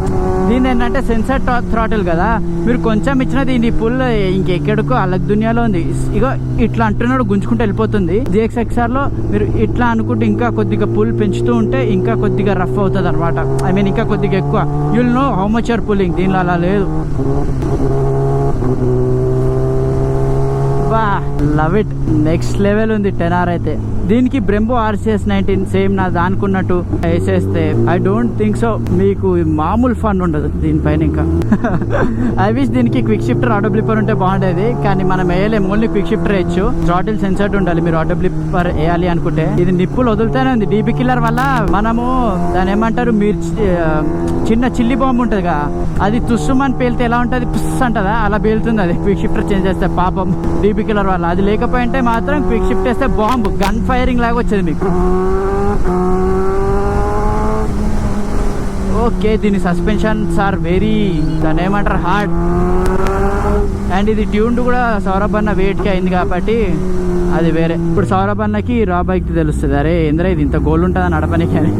దీని ఏంటంటే సెన్సార్ థ్రాటిల్ కదా, మీరు కొంచెం ఇచ్చిన దీని పుల్ ఇంకెక్కడికో అలగ్ దునియాలో ఉంది. ఇగో ఇట్లా అంటున్నాడు గుంజుకుంటూ వెళ్ళిపోతుంది. JSXRలో మీరు ఇట్లా అనుకుంటే ఇంకా కొద్దిగా పుల్ పెంచుతూ ఉంటే ఇంకా కొద్దిగా రఫ్ అవుతుంది అనమాట. ఐ మీన్ ఇంకా కొద్దిగా ఎక్కువ. You'll know how much are pulling. దీనిలో అలా లేదు. Love it. నెక్స్ట్ లెవెల్ ఉంది 10R అయితే. దీనికి బ్రెంబో RCS 19 సేమ్ నా దానుకున్నట్టు వేసేస్తే ఐ డోంట్ థింక్ సో మీకు మామూలు ఫన్ ఉండదు దీనిపైన. ఇంకా ఐ విష్ దీనికి క్విక్ షిఫ్టర్ ఆటో బ్లిప్పర్ ఉంటే బాగుండేది, కానీ మనం వేయలేము. ఓన్లీ క్విక్ షిఫ్టర్ వేయచ్చు. థ్రాటిల్ సెన్సర్డ్ ఉండాలి మీరు ఆటో బ్లిప్పర్ వేయాలి అనుకుంటే. ఇది నిప్పులు వదులుతూనే ఉంది. డీబీ కిల్లర్ వల్ల మనము దాని ఏమంటారు, మీరు చిన్న చిల్లి బాంబు ఉంటుంది కదా, అది తుస్సుమని పేలితే ఎలా ఉంటుంది, పుస్ అంటదా, అలా పేలుతుంది అది క్విక్ షిఫ్టర్ చేంజ్ చేస్తే. పాపం డీబీ కిల్లర్ వల్ల. అది లేకపోయింటే మాత్రం క్విక్ షిఫ్ట్ వేస్తే బాంబు గన్ ఫైరింగ్ లాగా వచ్చేది మీకు. ఓకే దీని సస్పెన్షన్స్ ఆర్ వెరీ, దాన్ని ఏమంటారు, హార్డ్. అండ్ ఇది ట్యూన్డ్ కూడా సౌరభ్ అన్న వెయిట్కి అయింది కాబట్టి అది వేరే. ఇప్పుడు సౌరభ్ అన్నకి రా బైక్ తెలుస్తుంది, అరే ఏంద్రా ఇది ఇంత గోల్ ఉంటుందా నడపనికి అని.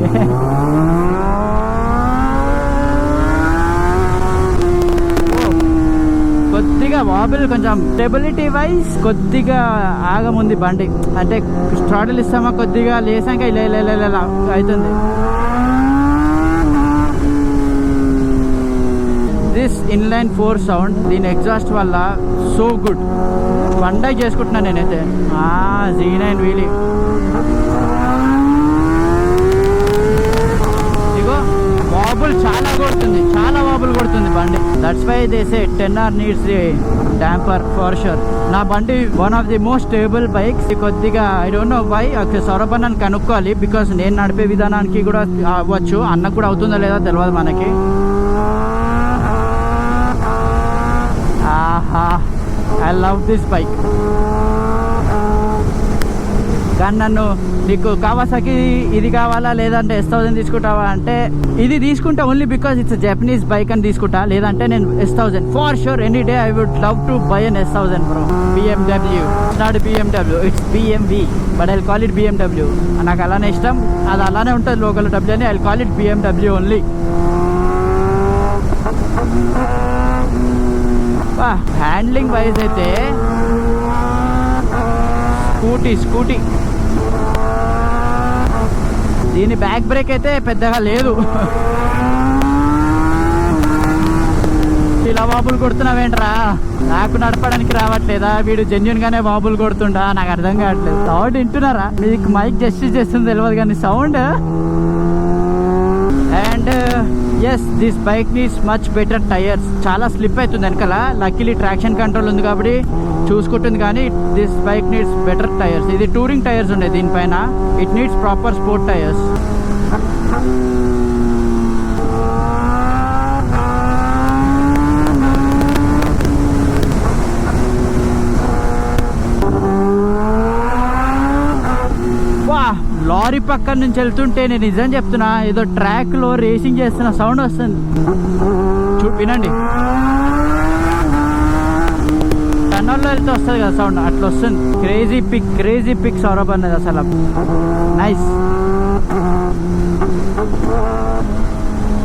కొద్దిగా వాబుల్, కొంచెం స్టెబిలిటీ వైజ్ కొద్దిగా ఆగముంది బండి. అంటే థ్రాటిల్ ఇస్తామా కొద్దిగా లేసాక ఇలా అవుతుంది. దిస్ ఇన్లైన్ 4 సౌండ్ దీని ఎగ్జాస్ట్ వల్ల సో గుడ్. పండగ చేసుకుంటున్నాను నేనైతే. Z9 wheelie. ఇగో వాబుల్ చాలా కొడుతుంది, చాలా వాబుల్ కొడుతుంది బండి. That's why they say 10R needs damper for sure. నా బండి one of the most stable bikes. కొద్దిగా I don't know why, Saurabh అన్నని కనుక్కోవాలి. బికాస్ నేను నడిపే విధానానికి కూడా అవ్వచ్చు, అన్నకు కూడా అవుతుందో లేదో తెలియదు మనకి. I love this bike. కానీ నన్ను నీకు కావాసాకి ఇది కావాలా లేదంటే S1000 తీసుకుంటావా అంటే ఇది తీసుకుంటా only because it's Japanese bike అని తీసుకుంటా. లేదంటే నేను S1000 for sure any day I would love to buy an S1000 bro. BMW, it's not BMW, it's BMW, but I call it BMW. నాకు అలానే ఇష్టం, అది అలానే ఉంటుంది లోకల్ W అని. I call it BMW only. Handling wise అయితే scooty దీని back brake అయితే పెద్దగా లేదు. ఇలా వాబులు కొడుతున్నావేంట్రా? నాకు నడపడానికి రావట్లేదా? వీడు జెన్యున్ గానే వాబులు కొడుతుండా? నాకు అర్థం కావట్లేదు. సౌండ్ వింటున్నారా? మీకు మైక్ జస్టిస్ చేస్తుంది తెలియదు కానీ sound. And yes, this bike needs much better tyres. చాలా స్లిప్ అవుతుంది వెనకాల. లక్కీలీ ట్రాక్షన్ కంట్రోల్ ఉంది కాబట్టి చూసుకుంటుంది, కానీ this bike needs better tyres. ఇది టూరింగ్ టైర్స్ ఉండే దీనిపైన. It needs proper sport tyres. Lorry పక్కన నుంచి వెళ్తుంటే నేను నిజం చెప్తున్నా, ఏదో ట్రాక్ లో రేసింగ్ చేస్తున్న సౌండ్ వస్తుంది. వినండి, టన్నల్లో వెళ్తే వస్తుంది కదా సౌండ్, అట్లా వస్తుంది. క్రేజీ పిక్ సౌరభ్ అన్నది అసలు. నైస్.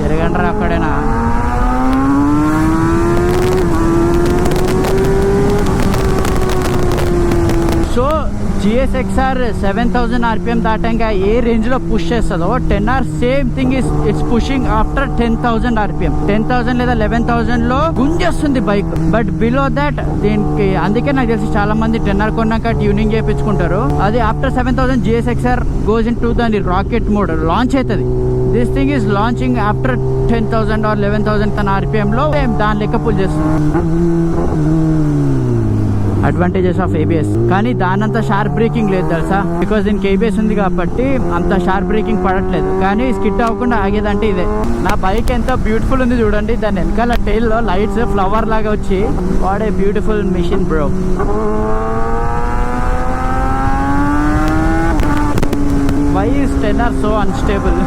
జరగండి అక్కడేనా? సో GSXR 7000 RPM దాటాక ఏ రేంజ్ లో పుష్ చేస్తుందో 10R same thing it's pushing after 10,000 RPM. 10,000 లేదా 11,000 లో గుంజేస్తుంది బైక్. బట్ బిలో దాట్ దీనికి, అందుకే నాకు తెలిసి చాలా మంది 10R కొన్నాక ట్యూనింగ్ చేయించుకుంటారు. అది after 7,000 GSXR goes into దాని రాకెట్ మోడ్ లాంచ్ అవుతుంది. This thing is launching after 10,000 or 11,000 తన RPM లో దాని లెక్క పుల్ చేస్తుంది. Advantages of ABS. కానీ దానంత షార్ప్ బ్రేకింగ్ లేదు తెలుసా, బికాస్ దీనికి ABS ఉంది కాబట్టి అంత షార్ప్ బ్రేకింగ్ పడట్లేదు. కానీ స్కిడ్ అవ్వకుండా ఆగేదంటే ఇదే. నా బైక్ ఎంత బ్యూటిఫుల్ ఉంది చూడండి. దాని వెనకాల టైల్ లో లైట్స్ ఫ్లవర్ లాగా వచ్చి, what a beautiful machine bro. Why is 10R so unstable?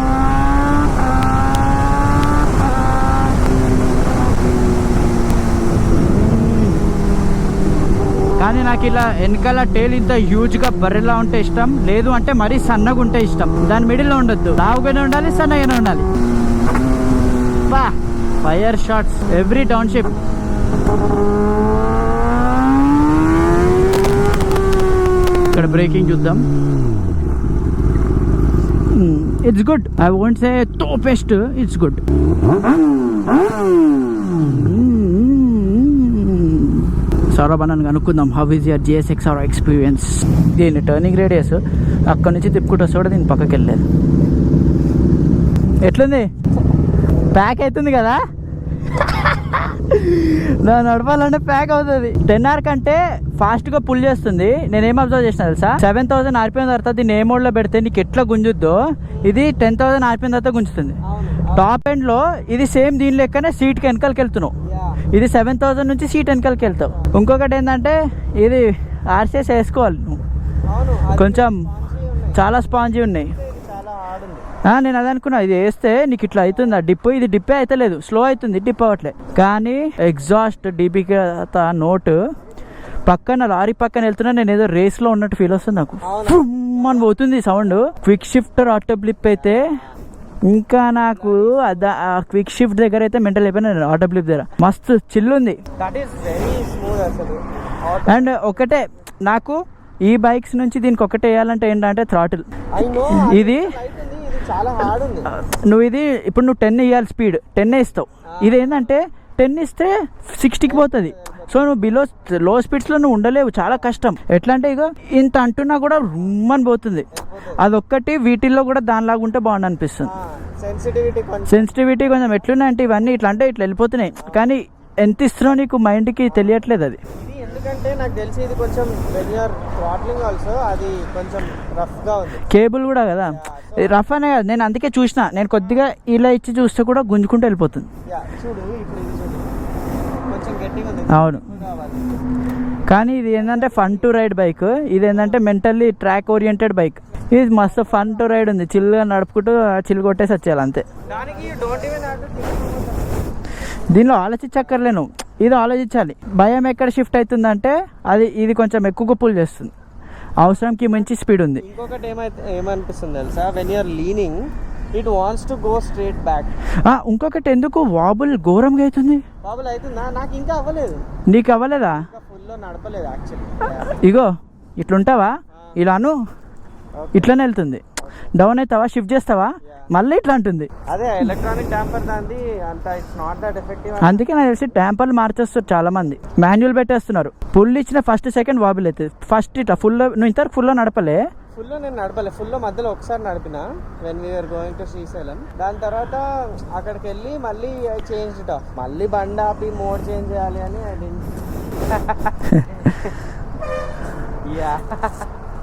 కానీ నాకు ఇలా వెనకాల టైల్ ఇంత హ్యూజ్ గా బర్రెలా ఉంటే ఇష్టం లేదు, అంటే మరీ సన్నగా ఉంటే ఇష్టం. దాని మిడిల్లో ఉండొద్దు, లావుగానే ఉండాలి, సన్నగానే ఉండాలి. బా fire shots every down shift. ఇక్కడ బ్రేకింగ్ చూద్దాం. It's good. I won't say toppest, it's good. Saurabh అన్నను కనుక్కుందాం. How is your GSXR experience? దీని టర్నింగ్ రేడియస్ అక్కడ నుంచి తిప్పుకుంటూ వస్తే కూడా దీని పక్కకి వెళ్ళలేదు. ఎట్లుంది? ప్యాక్ అవుతుంది కదా. దాన్ని నడపాలంటే ప్యాక్ అవుతుంది. 10R కంటే ఫాస్ట్ గా పుల్ చేస్తుంది. నేనేం అబ్జర్వ్ చేసిన తెలుసా, 7,000 RPM తర్వాత దీన్ని ఏ మోడ్ లో పెడితే నీకు ఎట్లా గుంజుద్దో ఇది 10,000 RPM తర్వాత గుంజుతుంది. టాప్ ఎండ్ లో ఇది సేమ్ దీని లెక్కనే సీట్ కి వెనకాలకి వెళ్తున్నావు. ఇది 7,000 నుంచి సీట్ వెనకాలకి వెళ్తావు. ఇంకొకటి ఏంటంటే ఇది RCS వేసుకోవాలి నువ్వు. కొంచెం చాలా స్పాంజీ ఉన్నాయి. నేను అదే అనుకున్నా, ఇది వేస్తే నీకు ఇట్లా అవుతుంది. ఆ డిప్, ఇది డిప్పే అయితే లేదు, స్లో అవుతుంది, డిప్ అవ్వట్లే. కానీ ఎగ్జాస్ట్ డీపీకి నోట్ పక్కన లారీ పక్కన వెళ్తున్నా, నేను ఏదో రేస్ లో ఉన్నట్టు ఫీల్ వస్తుంది నాకు. అని పోతుంది sound. Quick shifter auto blip అయితే ఇంకా నాకు క్విక్ షిఫ్ట్ దగ్గర అయితే మెంటల్ అయిపోయినా. ఆటో బ్లిప్ దగ్గర మస్తు చిల్ ఉంది. అండ్ ఒకటే నాకు ఈ బైక్స్ నుంచి దీనికి ఒకటే వేయాలంటే ఏంటంటే థ్రాటిల్. ఇది నువ్వు ఇది ఇప్పుడు నువ్వు 10 ఇవ్వాలి, స్పీడ్ 10 ఇస్తావు. ఇది ఏంటంటే 10 ఇస్తే 60కి పోతుంది. సో నువ్వు లో స్పీడ్స్ లో నువ్వు ఉండలేవు, చాలా కష్టం. ఎట్లా అంటే ఇక ఇంత అంటున్నా కూడా రమ్మని పోతుంది. అదొక్కటి వీటిల్లో కూడా దానిలాగా ఉంటే బాగుంది అనిపిస్తుంది. సెన్సిటివిటీ కొంచెం ఎట్లున్నాయి అంటే ఇవన్నీ ఇట్లా అంటే ఇట్లా వెళ్ళిపోతున్నాయి. కానీ ఎంత ఇస్తున్నావు నీకు మైండ్కి తెలియట్లేదు అది. ఎందుకంటే నాకు తెలిసి ఇది కొంచెం థ్రాట్లింగ్ ఆల్సో అది కొంచెం రఫ్ గా ఉంది. కేబుల్ కూడా కదా రఫ్ అనే కదా. నేను అందుకే చూసిన, నేను కొద్దిగా ఇలా ఇచ్చి చూస్తే కూడా గుంజుకుంటూ వెళ్ళిపోతుంది. చూడు ఇప్పుడు ఇది చూడు, కొంచెం గట్టిగా ఉంది. అవును. కావాలి. కానీ ఇది ఏంటంటే ఫన్ టు రైడ్ బైక్, ఇది ఏంటంటే మెంటల్లీ ట్రాక్ ఓరియంటెడ్ బైక్. ఇది మస్తు ఫన్ టు రైడ్ ఉంది, చిల్గా నడుపుకుంటూ చిల్ కొట్టేసి వచ్చేయాలి అంతే. దానికి డోంట్ ఈవెన్ హావ్ టు దీనిలో ఆలోచించక్కర్లేను, ఇది ఆలోచించాలి. భయం ఎక్కడ షిఫ్ట్ అవుతుందంటే ఇది కొంచెం ఎక్కువ పుల్ చేస్తుంది, అవసరంకి మంచి స్పీడ్ ఉంది. ఇంకొకటి ఏమనిపిస్తుంది తెలుసా, when you're leaning it wants to go straight back. ఇంకొకటి ఎందుకు వాబుల్ ఘోరంగా అవుతుంది. బాబుల్ అవుతుందా? నాకు ఇంకా అవ్వలేదు. నీకు అవ్వలేదా? ఇంకా ఫుల్లో నడపలేదు యాక్చువల్లీ. ఇగో ఇట్లుంటావా, ఇలాను ఇట్లనే వెళ్తుంది. డౌన్ అవుతావా, షిఫ్ట్ చేస్తావా, మళ్ళీ ఇట్లా అంటుంది. అదే ఎలక్ట్రానిక్ డాంపర్ దాంది అంత ఇట్స్ నాట్ దట్ ఎఫెక్టివ్. అందుకే నాకు తెలిసి డాంపర్లు మార్చేస్తారు చాలా మంది, మాన్యువల్ పెట్టేస్తున్నారు. పుల్ ఇచ్చిన ఫస్ట్ సెకండ్ వాబుల్ అవుతుంది. ఫస్ట్ ఇట్లా ఫుల్, నువ్వు ఇంతవరకు ఫుల్లో నడపలే? ఫుల్లో నేను నడపలే. ఫుల్లో మధ్యలో ఒకసారి నడిపిన when we're going to Srisailam. దాని తర్వాత అక్కడికి వెళ్ళి మళ్ళీ చేంజ్ ఇట్ ఆఫ్, మళ్ళీ బండి ఆపి మోడ్ చేంజ్ చేయాలి అని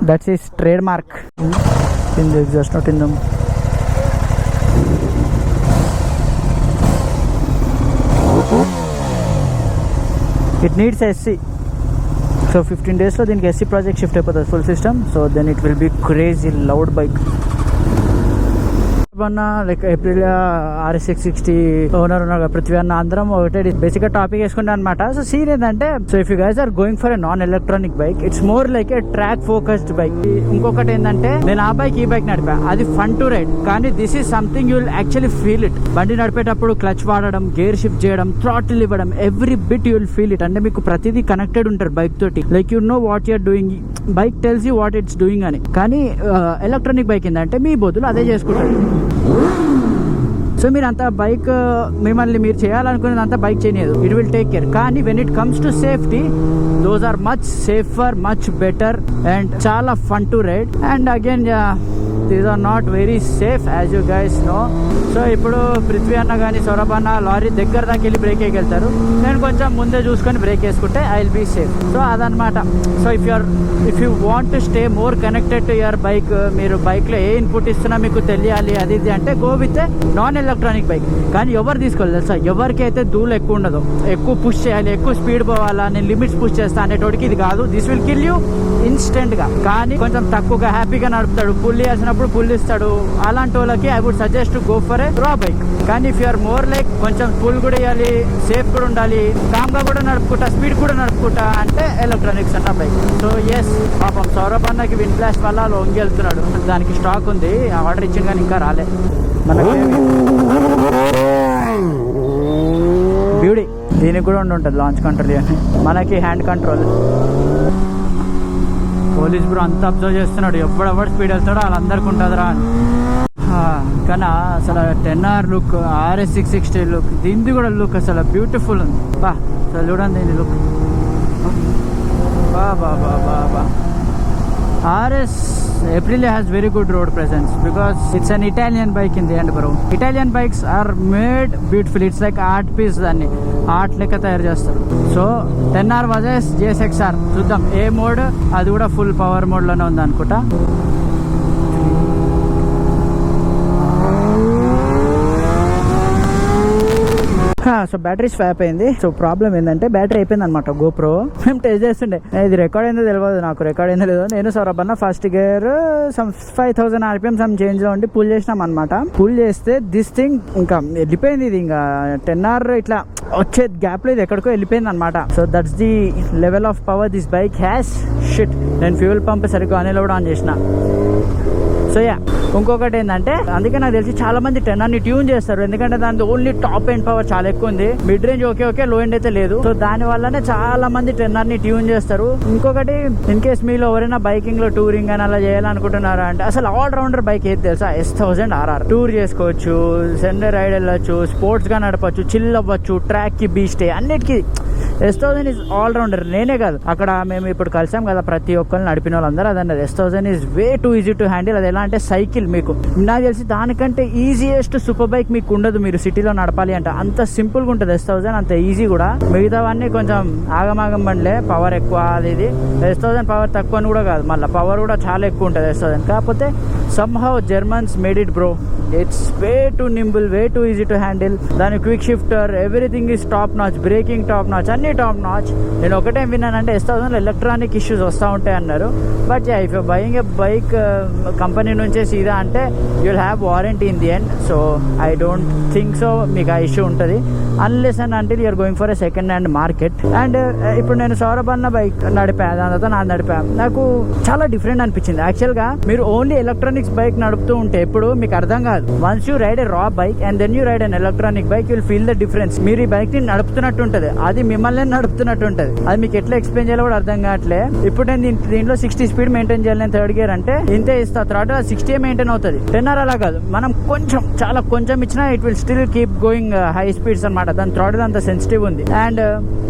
that's is trademark in the exhaust, not in them. It needs SC. So 15 days లో దీనికి SC ప్రాజెక్ట్ షిఫ్ట్ అయిపోతుంది full system. So then it will be crazy loud bike. Like April RS660 owner ఉన్నారు పృథ్వీ అన్న, అందరం ఒకటే basic గా topic వేసుకుంటా అనమాట. సో సీన్ ఏంటంటే, so if you guys are going for a non electronic bike, it's more like a track focused bike. ఇంకొకటి ఏంటంటే, నేను ఆ బైక్ ఈ బైక్ నడిపా, అది ఫన్ టు రైడ్, కానీ this is something you will actually feel it. బండి నడిపేటప్పుడు క్లచ్ వాడడం, గేర్ షిఫ్ట్ చేయడం, థ్రాటిల్ ఇవ్వడం, every bit you will feel it. అంటే మీకు ప్రతిదీ కనెక్టెడ్ ఉంటారు బైక్ తోటి. Like you know what you're doing, bike tells you what it's doing అని. కానీ ఎలక్ట్రానిక్ బైక్ ఏంటంటే మీ బదులు అదే చేసుకుంటారు. సో మీరు అంతా బైక్ మిమ్మల్ని మీరు చేయాలనుకునేది అంతా బైక్ చేయలేదు, ఇట్ విల్ టేక్ కేర్. కానీ when it comes to safety, those are much safer, much better and చాలా fun to ride. And again these are not very safe as you guys know. So ఇప్పుడు పృథ్వీ అన్న కానీ సౌరభ్ అన్న lorry దగ్గర దాకా వెళ్ళి break వేయగలుగుతారు, నేను కొంచెం ముందే చూసుకొని బ్రేక్ వేసుకుంటే I will be safe. So అదనమాట. So if you want to stay more connected to your bike, మీరు బైక్లో ఏ ఇన్పుట్ ఇస్తున్నా మీకు తెలియాలి అది ఇది అంటే, go with non electronic bike. కానీ ఎవరు తీసుకోవాలి తెలుసా, ఎవరికైతే ధూళి ఎక్కువ ఉండదు, ఎక్కువ పుష్ చేయాలి, ఎక్కువ స్పీడ్ పోవాలా, నేను లిమిట్స్ పుష్ చేస్తా అనేటోడికి ఇది కాదు. దిస్ విల్ కిల్ యూ ఇన్స్టెంట్గా. కానీ కొంచెం తక్కువగా హ్యాపీగా నడుపుతాడు, పుల్ చేసినప్పుడు పుల్ ఇస్తాడు, అలాంటి వాళ్ళకి I would suggest to go for a raw bike. కానీ ఇఫ్ యూఆర్ మోర్ లైక్ కొంచెం పుల్ కూడా వేయాలి, సేఫ్ కూడా ఉండాలి, కామ్గా కూడా నడుపుకుంటా, స్పీడ్ కూడా నడుపుకుంటా అంటే ఎలక్ట్రానిక్స్ అన్న బైక్. సో ఎస్, పాపం సౌరభ్ అన్నకి విన్ బ్లాస్ట్ వల్ల లొంగి వెళ్తున్నాడు, దానికి స్టాక్ ఉంది, ఆర్డర్ ఇచ్చింది కానీ ఇంకా రాలే. మనకి బ్యూటీ దీనికి కూడా ఉంటుంది లాంచ్ కంట్రోల్ అని, మనకి హ్యాండ్ కంట్రోల్. పోలీస్ బ్రో అంతా అబ్జర్వ్ చేస్తున్నాడు, ఎవడెవడు స్పీడ్ వెళ్తాడో వాళ్ళందరికీ ఉంటుందిరా అని. కానీ అసలు 10R లుక్, RS660 లుక్, దీనిది కూడా లుక్ అసలు బ్యూటిఫుల్ ఉంది. బా అసలు చూడండి దీని లుక్, బా బా బా బా బా. RS Aprilia has very good road presence because it's an Italian bike in the end bro. Italian bikes are made beautifully, it's like art piece, దాన్ని ఆర్ట్ లెక్క తయారు చేస్తారు. సో 10R వర్సెస్ JSX-R చూద్దాం ఏ మోడ్, అది కూడా full power మోడ్లోనే ఉంది అనుకుంటా. So battery swap అయింది. సో ప్రాబ్లం ఏంటంటే బ్యాటరీ అయిపోయింది అనమాట. గోప్రో మేము టెస్ట్ చేస్తుండే, ఇది రికార్డ్ అయిందో తెలియదు నాకు, రికార్డ్ అయిందో లేదో. నేను సౌరభ్ అన్న first gear 5000 RPM some change లో ఉండి పుల్ చేసినాం అనమాట. పుల్ చేస్తే దిస్ థింగ్ ఇంకా వెళ్ళిపోయింది, ఇది ఇంకా 10R ఇట్లా వచ్చే గ్యాప్ లో ఇది ఎక్కడికో వెళ్ళిపోయింది అనమాట. So that's the level of power this bike has. Shit, నేను ఫ్యూయల్ పంప్ సరిగ్గా అనిల్ కూడా ఆన్ చేసిన. సో యా, ఇంకొకటి ఏంటంటే, అందుకే నాకు తెలిసి చాలా మంది 10R ట్యూన్ చేస్తారు, ఎందుకంటే దాని ఓన్లీ టాప్ ఎండ్ పవర్ చాలా ఎక్కువ ఉంది, మిడ్ రేంజ్ ఓకే లో ఎండ్ అయితే లేదు. సో దాని వల్లనే చాలా మంది 10R ట్యూన్ చేస్తారు. ఇంకొకటి, ఇన్ కేస్ మీలో ఎవరైనా బైకింగ్ లో టూరింగ్ అని అలా చేయాలనుకుంటున్నారా అంటే, అసలు ఆల్ రౌండర్ బైక్ ఏది తెలుసా, S1000 RR. టూర్ చేసుకోవచ్చు, సండే రైడ్ వెళ్ళొచ్చు, స్పోర్ట్స్ గా నడపచ్చు, చిల్ అవ్వచ్చు, ట్రాక్ కి బీస్ట్ అన్నిటికీ S1000 ఈజ్ ఆల్ రౌండర్. నేనే కాదు, అక్కడ మేము ఇప్పుడు కలిసాం కదా ప్రతి ఒక్కరిని నడిపిన వాళ్ళందరూ అదన్నది, S1000 is way two easy to handle. అది ఎలా అంటే సైకిల్, మీకు నాకు తెలిసి దానికంటే ఈజియెస్ట్ సూపర్ బైక్ మీకు ఉండదు మీరు సిటీలో నడపాలి అంటే, అంత సింపుల్ గా ఉంటుంది S1000, అంత ఈజీ కూడా. మిగతావన్నీ కొంచెం ఆగమాగం బండ్లే, పవర్ ఎక్కువ అది ఇది. S1000 పవర్ తక్కువ అని కూడా కాదు, మళ్ళీ పవర్ కూడా చాలా ఎక్కువ ఉంటుంది S1000. కాకపోతే somehow Germans made it bro. It's way too nimble, way too easy to handle. దాని quick shifter, everything is top notch, braking top notch, అన్ని టాప్ నాచ్. నేను ఒకటే విన్నానంటే S1000 ఎలక్ట్రానిక్ ఇష్యూస్ వస్తూ ఉంటాయి అన్నారు. But if you buying a bike company నుంచే సీదా అంటే you will have warranty in the end. So I don't think so మీకు ఆ ఇష్యూ ఉంటుంది unless and until you're going for a second hand market. And ఇప్పుడు నేను సౌరభ్ అన్న bike నడిపా, దాని తర్వాత నాది నడిపా, నాకు చాలా డిఫరెంట్ అనిపించింది. యాక్చువల్గా మీరు ఓన్లీ ఎలక్ట్రానిక్స్ బైక్ నడుపుతూ ఉంటే ఎప్పుడు మీకు అర్థం కాదు. Once you ride a raw bike and then you ride an electronic bike, you will feel the difference. మీరు ఈ బైక్ ని నడుపుతున్నట్టు ఉంటుంది, అది మిమ్మల్ని నడుపుతున్నట్టు ఉంటుంది. అది మీకు ఎట్లా ఎక్స్ప్లెయిన్ చేయాలో కూడా అర్థం కావట్లే. ఇప్పుడు నేను దీంట్లో 60 స్పీడ్ మెయింటైన్ చేయాలి, నేను థర్డ్ గేర్ అంటే ఇంతే ఇస్తా, తర్వాత 60 మెయింటైన్ అవుతుంది. 10R అలా కాదు, మనం కొంచెం చాలా కొంచెం ఇచ్చినా it will still keep going high speeds అనమాట. దాని థ్రాటిల్ అంత సెన్సిటివ్ ఉంది. అండ్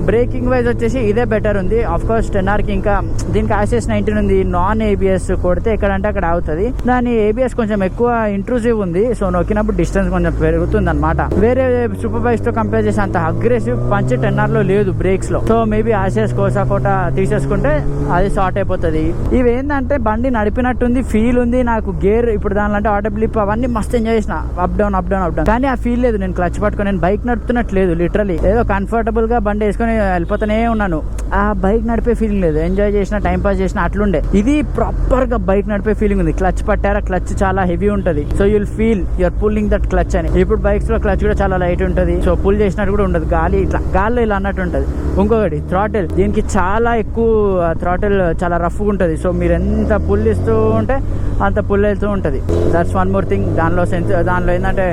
బ్రేకింగ్ వైజ్ వచ్చేసి ఇదే బెటర్ ఉంది. ఆఫ్ కోర్స్ 10Rకి ఇంకా దీనికి ACS 19 ఉంది. నాన్ ABS కొడితే ఎక్కడంటే అక్కడ అవుతుంది. దాని ABS కొంచెం ఎక్కువ ఇంట్రూసివ్ ఉంది, సో నొక్కినప్పుడు డిస్టెన్స్ కొంచెం పెరుగుతుంది అనమాట. వేరే సూపర్ బైక్స్ తో కంపేర్ చేసి అంత అగ్రెసివ్ పంచ్ 10Rలో లేదు బ్రేక్స్ లో. సో మేబీ ACS కోట తీసేసుకుంటే అది షార్ట్ అయిపోతుంది. ఇవి ఏంటంటే బండి నడిపినట్టుంది, ఫీల్ ఉంది నాకు. గేర్ ఇప్పుడు దానిలో అంటే ఆటో బ్లిప్ అవన్నీ మస్తు ఎంజాయ్ చేసిన, up down up down up down. కానీ ఆ ఫీల్ లేదు. నేను క్లచ్ పట్టుకొని నేను బైక్ నడుపుతున్నట్లేదు, లిటరలీ ఏదో కంఫర్టబుల్ గా బండి వేసుకొని వెళ్ళిపోతూనే ఉన్నాను. ఆ బైక్ నడిపే ఫీలింగ్ లేదు. ఎంజాయ్ చేసిన, టైం పాస్ చేసిన అట్లుండే. ఇది ప్రాపర్ గా బైక్ నడిపే ఫీలింగ్ ఉంది. క్లచ్ పట్టారా, క్లచ్ చాలా హెవీ ఉంటుంది. So you'll feel you're pulling that clutch అని. ఇప్పుడు బైక్స్ లో క్లచ్ కూడా చాలా లైట్ ఉంటుంది, సో పుల్ చేసినట్టు కూడా ఉండదు. గాలి ఇట్లా గాల్లో ఇలా అన్నట్టు ఉంటుంది. ఇంకొకటి థ్రాటిల్, దీనికి చాలా ఎక్కువ థ్రాటిల్, చాలా రఫ్గా ఉంటుంది. సో మీరు ఎంత పుల్ ఇస్తూ ఉంటే అంత పుల్ వెళ్తూ ఉంటుంది. That's one more thing. దానిలో ఏంటంటే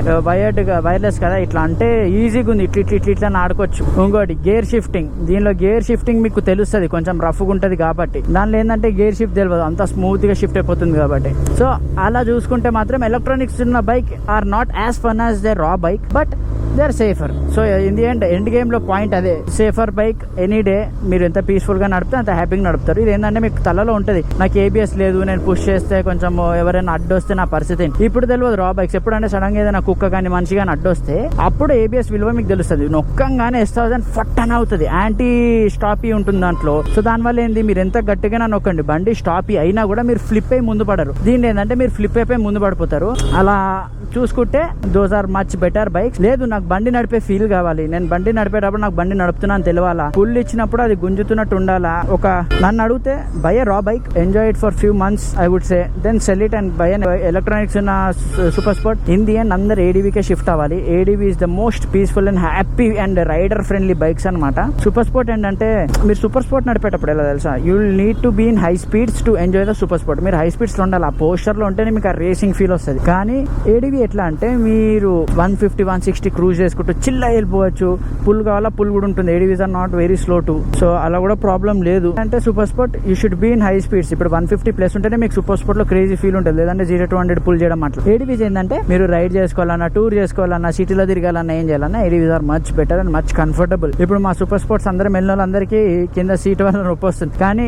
వైర్లెస్ కదా, ఇట్లా అంటే ఈజీగా ఉంది. ఇట్లా ఆడుకోవచ్చు. ఇంకోటి గేర్ షిఫ్టింగ్. దీనిలో గేర్ షిఫ్టింగ్ మీకు తెలుస్తుంది, కొంచెం రఫ్గా ఉంటుంది కాబట్టి. దానిలో ఏంటంటే గేర్ షిఫ్ట్ తెలియదు, అంత స్మూత్ గా షిఫ్ట్ అయిపోతుంది కాబట్టి. సో అలా చూసుకుంటే మాత్రం ఎలక్ట్రానిక్స్ ఉన్న bike are not as fun as the raw bike, but they are safer. So in the end game లో పాయింట్ అదే, సేఫర్ బైక్ ఎనీ డే. మీరు ఎంత పీస్ఫుల్ గా నడిపితే అంత హ్యాపీగా నడుపుతారు. ఇది ఏంటంటే మీకు తలలో ఉంటుంది, నాకు ABS లేదు, నేను పుష్ చేస్తే కొంచెం ఎవరైనా అడ్డొస్తే నా పరిస్థితి ఏంటి. ఇప్పుడు తెలియదు రా బైక్స్. ఎప్పుడంటే సడన్ గా ఏదైనా కుక్క కానీ మనిషి కానీ అడ్డొస్తే అప్పుడు ABS విలువ మీకు తెలుస్తుంది. నొక్కంగానే S1000 ఫట్టన్ అవుతుంది, యాంటీ స్టాపీ ఉంటుంది దాంట్లో. సో దానివల్ల ఏంది, మీరు ఎంత గట్టిగా నొక్కండి బండి స్టాపీ అయినా కూడా మీరు ఫ్లిప్ అయి ముందు పడరు. దీని ఏంటంటే మీరు ఫ్లిప్ అయిపోయి ముందు పడిపోతారు. అలా చూసుకుంటే those are much better bikes. లేదు నాకు బండి నడిపే ఫీల్ కావాలి, నేను బండి నడిపేటప్పుడు నాకు బండి నడుపుతున్నాను తెలియాలా, పుల్ ఇచ్చినప్పుడు అది గుంజుతున్నట్టు ఉండాలా. నన్ను అడిగితే buy a raw bike, enjoy it for few months I would say, then sell it and buy electronics ఉన్న super sport. In the end అందరు ADVకే షిఫ్ట్ అవ్వాలి. ADV is the most peaceful and happy and rider friendly bikes అనమాట. Super sport ఏంటంటే మీరు super sport నడిపేటప్పుడు ఎలా తెలుసా, you will need to be in high speeds to enjoy the super sport. మీరు హై స్పీడ్స్ లో ఉండాలి, ఆ పోస్టర్ లో ఉంటేనే మీకు ఆ రేసింగ్ ఫీల్ వస్తుంది. కానీ ADV ఎట్లా అంటే మీరు 150 160 క్రూజ్ చేసుకుంటూ చిల్ల వెళ్ళిపోవచ్చు. పుల్ కావాలా పుల్ కూడా ఉంటుంది. ADVs are not very slow too, so అలా కూడా ప్రాబ్లం లేదు. అంటే super sport you should be in high speeds. ఇప్పుడు 150 ప్లస్ ఉంటేనే మీకు సూపర్ స్పోర్ట్ లో క్రేజీ ఫీల్ ఉంటుంది, లేదంటే 0 to 100 పుల్ చేయడం అట్లా. ADVs ఏంటంటే మీరు రైడ్ చేసుకోవాలన్నా, టూర్ చేసుకోవాలన్నా, సిటీలో తిరగాలన్నా, ఏం చేయాలన్నా ADVs are much better and much comfortable. ఇప్పుడు మా సూపర్ స్పోర్ట్స్ అందరం వెళ్ళిన వాళ్ళందరికీ కింద సీట్ వల్ల నొప్పి వస్తుంది, కానీ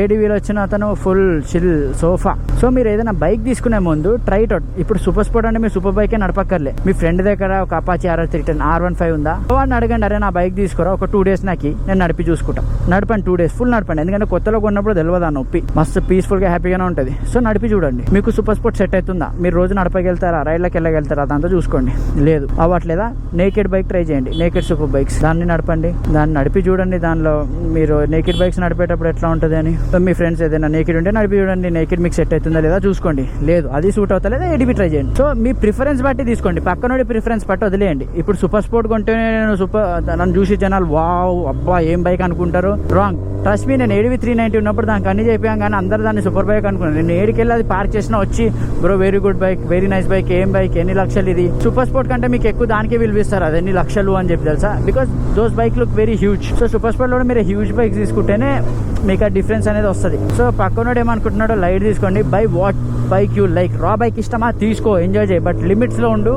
ADVలో వచ్చిన అతను ఫుల్ చిల్ సోఫా. సో మీరు ఏదైనా బైక్ తీసుకునే ముందు ట్రై అవుట్. ఇప్పుడు సూపర్ స్పోర్ట్ అంటే మీరు సూపర్ బైకే నడపక్కర్లే. మీ ఫ్రెండ్ దగ్గర ఒక అపాచీ R310 R15 ఉందా, వాడిని అడగండి, అరే నా బైక్ తీసుకురా, ఒక 2 days నాకు నేను నడిపి చూసుకుంటా. నడపండి 2 days ఫుల్ నడపండి, ఎందుకంటే కొత్తలో కొన్నప్పుడు తెలియదు ఆ నొప్పి. మస్తు పీస్ఫుల్ గా హ్యాపీగానే ఉంటుంది. సో నడిపి చూడండి, మీకు సూపర్ స్పోర్ట్ సెట్ అవుతుందా, మీరు రోజు నడపగలుగుతారా, రైడ్లోకి వెళ్ళగలుగుతారా, దాంతో చూసుకోండి. లేదు అవ్వట్లేదా, నేకెడ్ బైక్ ట్రై చేయండి, నేకెడ్ సూపర్ బైక్స్. దాన్ని నడపండి, దాన్ని నడిపి చూడండి. దానిలో మీరు నేకెడ్ బైక్స్ నడిపేటప్పుడు ఎట్లా ఉంటుంది అని మీ ఫ్రెండ్స్ ఏదైనా నేకెడ్ ఉంటే నడిపి చూడండి, నేకెడ్ మీకు సెట్ అవుతుందా లేదా చూసుకోండి. లేదు అది సూట్ అవుతా లేదా ADV ట్రై చేయండి. సో మీ ప్రిఫరెన్స్ బట్టి తీసుకోండి, పక్కనోడి ప్రిఫరెన్స్ బట్టి వదిలేయండి. ఇప్పుడు సూపర్ స్పోర్ట్ కొంటే నేను నన్ను చూసి జనాలు వావ్ అబ్బా ఏం బైక్ అనుకుంటారు. రాంగ్. ట్రస్ట్ మీ, నేను ADV 390 ఉన్నప్పుడు దానికి అన్ని చెప్పాను, కానీ అందరు దాన్ని సూపర్ బైక్ అనుకున్నాను. నేను ఏడికెళ్ళి అది పార్క్ చేసినా వచ్చి bro very good bike, very nice bike, ఏం బైక్, ఎన్ని లక్షలు ఇది. సూపర్ స్పోర్ట్ కంటే మీకు ఎక్కువ దానికే విలువిస్తారు, అది ఎన్ని లక్షలు అని చెప్పి తెలుసా, because those bike look very huge. So super sport లో మీరు హ్యూజ్ బైక్ తీసుకుంటేనే మీకు ఆ డిఫరెన్స్ అనేది వస్తుంది. సో పక్కనోడు ఏమనుకుంటున్నాడో లైట్ తీసుకోండి, buy what bike you like. Raw bike ఇష్టమా తీసుకో, ఎంజాయ్ చేయి, బట్ లిమిట్స్ లో ఉండు,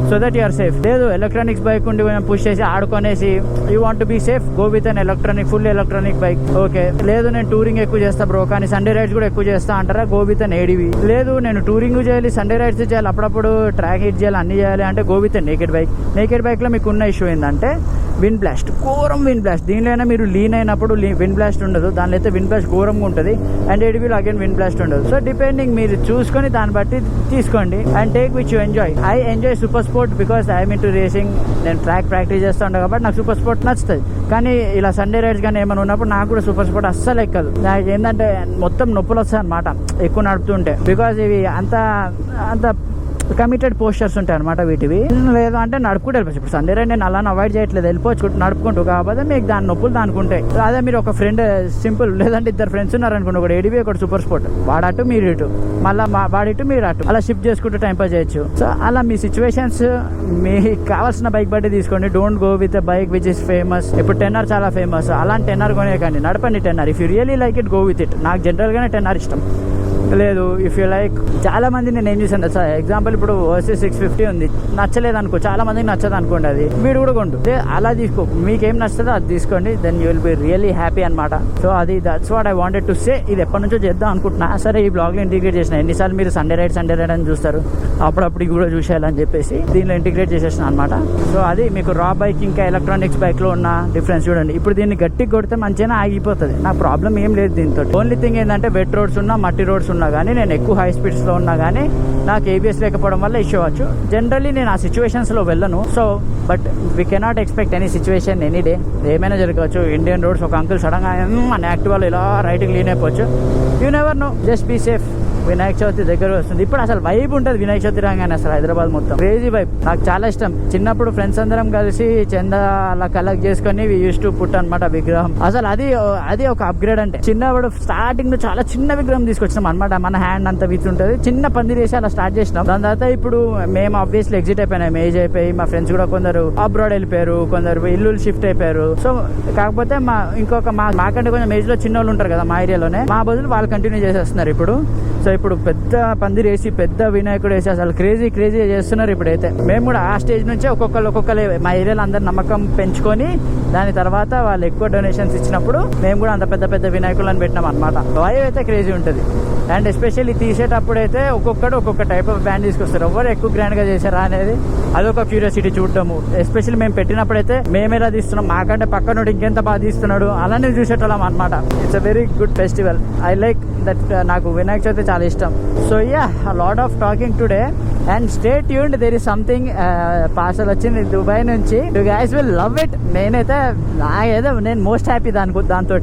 so that you are safe. లేదు ఎలక్ట్రానిక్స్ బైక్ ఉండి కొంచెం పుష్ చేసి ఆడుకొనేసి you want to be safe, go with an electronic, full electronic bike. Okay, లేదు నేను టూరింగ్ ఎక్కువ చేస్తా బ్రో, కానీ సండే రైడ్స్ కూడా ఎక్కువ చేస్తా అంటారా, గో విత్ అన్ ADV. లేదు నేను టూరింగ్ చేయాలి, సండే రైడ్స్ చేయాలి, అప్పుడప్పుడు ట్రాక్ హిట్ చేయాలి, అన్ని చేయాలి అంటే go with naked bike. Naked bike లో మీకు ఉన్న ఇష్యూ ఏంటంటే విండ్ బ్లాస్ట్, ఘోరం విండ్ బ్లాస్ట్. దీనిలో అయినా మీరు లీన్ అయినప్పుడు విండ్ బ్లాస్ట్ ఉండదు, దానిలో అయితే విండ్ బ్లాస్ట్ ఘోరంగా ఉంటుంది. అండ్ ఏడివిలో అగైన్ విండ్ బ్లాస్ట్ ఉండదు. సో డిపెండింగ్ మీరు చూసుకొని దాన్ని బట్టి తీసుకోండి and take which you enjoy. I enjoy super sport because I'm in to racing. నేను ట్రాక్ ప్రాక్టీస్ చేస్తూ ఉంటాను కాబట్టి నాకు సూపర్ స్పోర్ట్ నచ్చుతుంది. కానీ ఇలా సండే రైడ్స్ కానీ ఏమైనా ఉన్నప్పుడు నాకు కూడా సూపర్ స్పోర్ట్ అస్సలు ఎక్కదు. నాకు ఏంటంటే మొత్తం నొప్పులు వస్తాయి అనమాట ఎక్కువ నడుపుతుంటే. బికాజ్ ఇవి అంత కమిటెడ్ పోస్టర్స్ ఉంటాయి అనమాట వీటివి. లేదు అంటే నడుపుకుంటూ వెళ్ళిపోవచ్చు. ఇప్పుడు సండే రైడ్ నేను అలా అవాయిడ్ చేయట్లేదు, వెళ్ళిపోవచ్చు నడుపుకుంటూ. కాకపోతే మీకు దాని నొప్పులు దానికి ఉంటాయి. అదే మీరు ఒక ఫ్రెండ్ సింపుల్, లేదంటే ఇద్దరు ఫ్రెండ్స్ ఉన్నారనుకోండి, ఒకటి ఏడివి ఒకటి సూపర్ స్పోర్ట్, వాడటు మీరు ఇటు, మళ్ళీ వాడిటు మీరు అటు, అలా షిఫ్ట్ చేసుకుంటూ టైం పాస్ చేయొచ్చు. సో అలా మీ సిచ్యువేషన్స్ మీకు కావాల్సిన బైక్ బట్టి తీసుకోండి. Don't go with bike which is famous. ఇప్పుడు 10R చాలా ఫేమస్, అలాంటి 10R కొనేకండి, నడపండి 10R. If you really like it, go with it. నాకు జనరల్గానే 10R ఇష్టం. లేదు ఇఫ్ యూ లైక్, చాలా మంది నేను ఏం చేశాను సార్, ఎగ్జాంపుల్ ఇప్పుడు వర్సెస్ 650 ఉంది, నచ్చలేదు అనుకో, చాలా మందికి నచ్చదు అనుకోండి, అది వీడు కూడా కొండు అలా తీసుకో. మీకేం నచ్చుతుందో అది తీసుకోండి, then you will be really happy అనమాట. సో అది that's what I wanted to say. ఇది ఎప్పటి నుంచో చేద్దాం అనుకుంటున్నా, సరే ఈ బ్లాగ్లో ఇంటిగ్రేట్ చేసిన. ఎన్నిసార్లు మీరు సండే రైడ్ అని చూస్తారు, అప్పుడప్పుడు ఇది కూడా చూసేయాలని చెప్పేసి దీనిలో ఇంటిగ్రేట్ చేసేసిన అనమాట. సో అది మీకు రా బైక్ ఇంకా ఎలక్ట్రానిక్స్ బైక్లో ఉన్న డిఫరెన్స్ చూడండి. ఇప్పుడు దీన్ని గట్టిగా కొడితే మంచిగా ఆగిపోతుంది, నాకు ప్రాబ్లం ఏం లేదు దీంతో. ఓన్లీ థింగ్ ఏంటంటే వెట్ రోడ్స్ ఉన్నా మట్టి రోడ్స్ ఉన్నా కానీ, నేను ఎక్కువ హై స్పీడ్స్లో ఉన్నా కానీ నాకు ఏబిఎస్ లేకపోవడం వల్ల ఇష్యూ అవ్వచ్చు. జనరల్లీ నేను ఆ సిచ్యువేషన్స్లో వెళ్ళను. So but we cannot expect any situation any day, ఏమైనా జరగవచ్చు. ఇండియన్ రోడ్స్ ఒక అంకుల్ సడన్గా మన యాక్టివాలో ఇలా రైట్కి లీన్ అయిపోవచ్చు. You never know, just be safe. Vinayaka Chavithi దగ్గర వస్తుంది. ఇప్పుడు అసలు వైబ్ ఉంటుంది వినాయక చవితి రాగానే, అసలు హైదరాబాద్ మొత్తం క్రేజీ వైబ్. నాకు చాలా ఇష్టం. చిన్నప్పుడు ఫ్రెండ్స్ అందరం కలిసి చందా అలా కలెక్ట్ చేసుకొని యూస్ టు పుట్ అనమాట విగ్రహం. అసలు అది ఒక అప్గ్రేడ్. అంటే చిన్నప్పుడు స్టార్టింగ్ లో చాలా చిన్న విగ్రహం తీసుకొచ్చినాం అనమాట, మన హ్యాండ్ అంత విత్ ఉంటుంది, చిన్న పందిరి వేసి అలా స్టార్ట్ చేసినాం. దాని తర్వాత ఇప్పుడు మేము ఆబ్వియస్లీ ఎగ్జిట్ అయిపోయినాం, ఏజ్ అయిపోయి. మా ఫ్రెండ్స్ కూడా కొందరు అబ్రాడ్ వెళ్ళిపోయారు, కొందరు ఇల్లు షిఫ్ట్ అయిపోయారు. సో కాకపోతే మాకంటే కొంచెం ఏజ్ లో చిన్న వాళ్ళు ఉంటారు కదా మా ఏరియాలోనే, మా బదులు వాళ్ళు కంటిన్యూ చేసేస్తున్నారు ఇప్పుడు. సో ఇప్పుడు పెద్ద పందిరి వేసి పెద్ద వినాయకుడు వేసి అసలు క్రేజీ చేస్తున్నారు ఇప్పుడైతే. మేము కూడా ఆ స్టేజ్ నుంచే ఒక్కొక్కరు మా ఏరియాలో అందరు నమ్మకం పెంచుకొని దాని తర్వాత వాళ్ళు ఎక్కువ డొనేషన్స్ ఇచ్చినప్పుడు మేము కూడా అంత పెద్ద వినాయకులను పెట్టినాం అనమాట. వైవ్ అయితే క్రేజీ ఉంటుంది. అండ్ ఎస్పెషల్లీ తీసేటప్పుడు అయితే ఒక్కొక్కడు ఒక్కొక్క టైప్ ఆఫ్ బ్యాండ్ తీసుకొస్తారు. ఎవరు ఎక్కువ గ్రాండ్గా చేశారా అనేది అదొక క్యూరియాసిటీ చూడటము. ఎస్పెషల్లీ మేము పెట్టినప్పుడైతే మేము ఎలా తీస్తున్నాం, మాకంటే పక్కనోడు ఇంకెంత బాగా తీస్తున్నాడు అలానే చూసేటోళ్ళం అనమాట. It's a very good festival. I like that. నాకు వినాయక చవితి చాలా ఇష్టం. So yeah, lot of talking today and stay tuned. There is something parcel వచ్చింది దుబాయ్ నుంచి. You guys will love it. నేను మోస్ట్ హ్యాపీ దాంతో.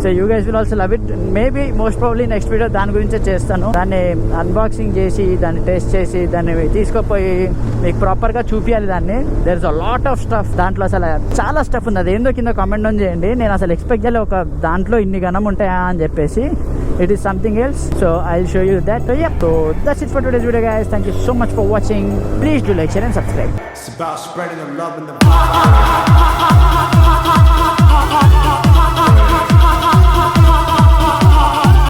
So you guys will also love it. Maybe most probably next video దాని గురించే చేస్తాను. దాన్ని unboxing చేసి, దాన్ని టెస్ట్ చేసి, దాన్ని తీసుకుపోయి మీకు ప్రాపర్గా చూపించాలి దాన్ని. There is a lot of stuff దాంట్లో. అసలు చాలా స్టఫ్ ఉంది. అది ఏందో కింద కామెంట్ ఆన్ చేయండి. నేను అసలు ఎక్స్పెక్ట్ చేయలేదు ఒక దాంట్లో ఇన్ని గణం ఉంటాయా అని చెప్పేసి. It is something else, so I'll show you that. So yeah, so that's it for today's video guys. Thank you so much for watching. Please do like, share and subscribe. It's about spreading the love and the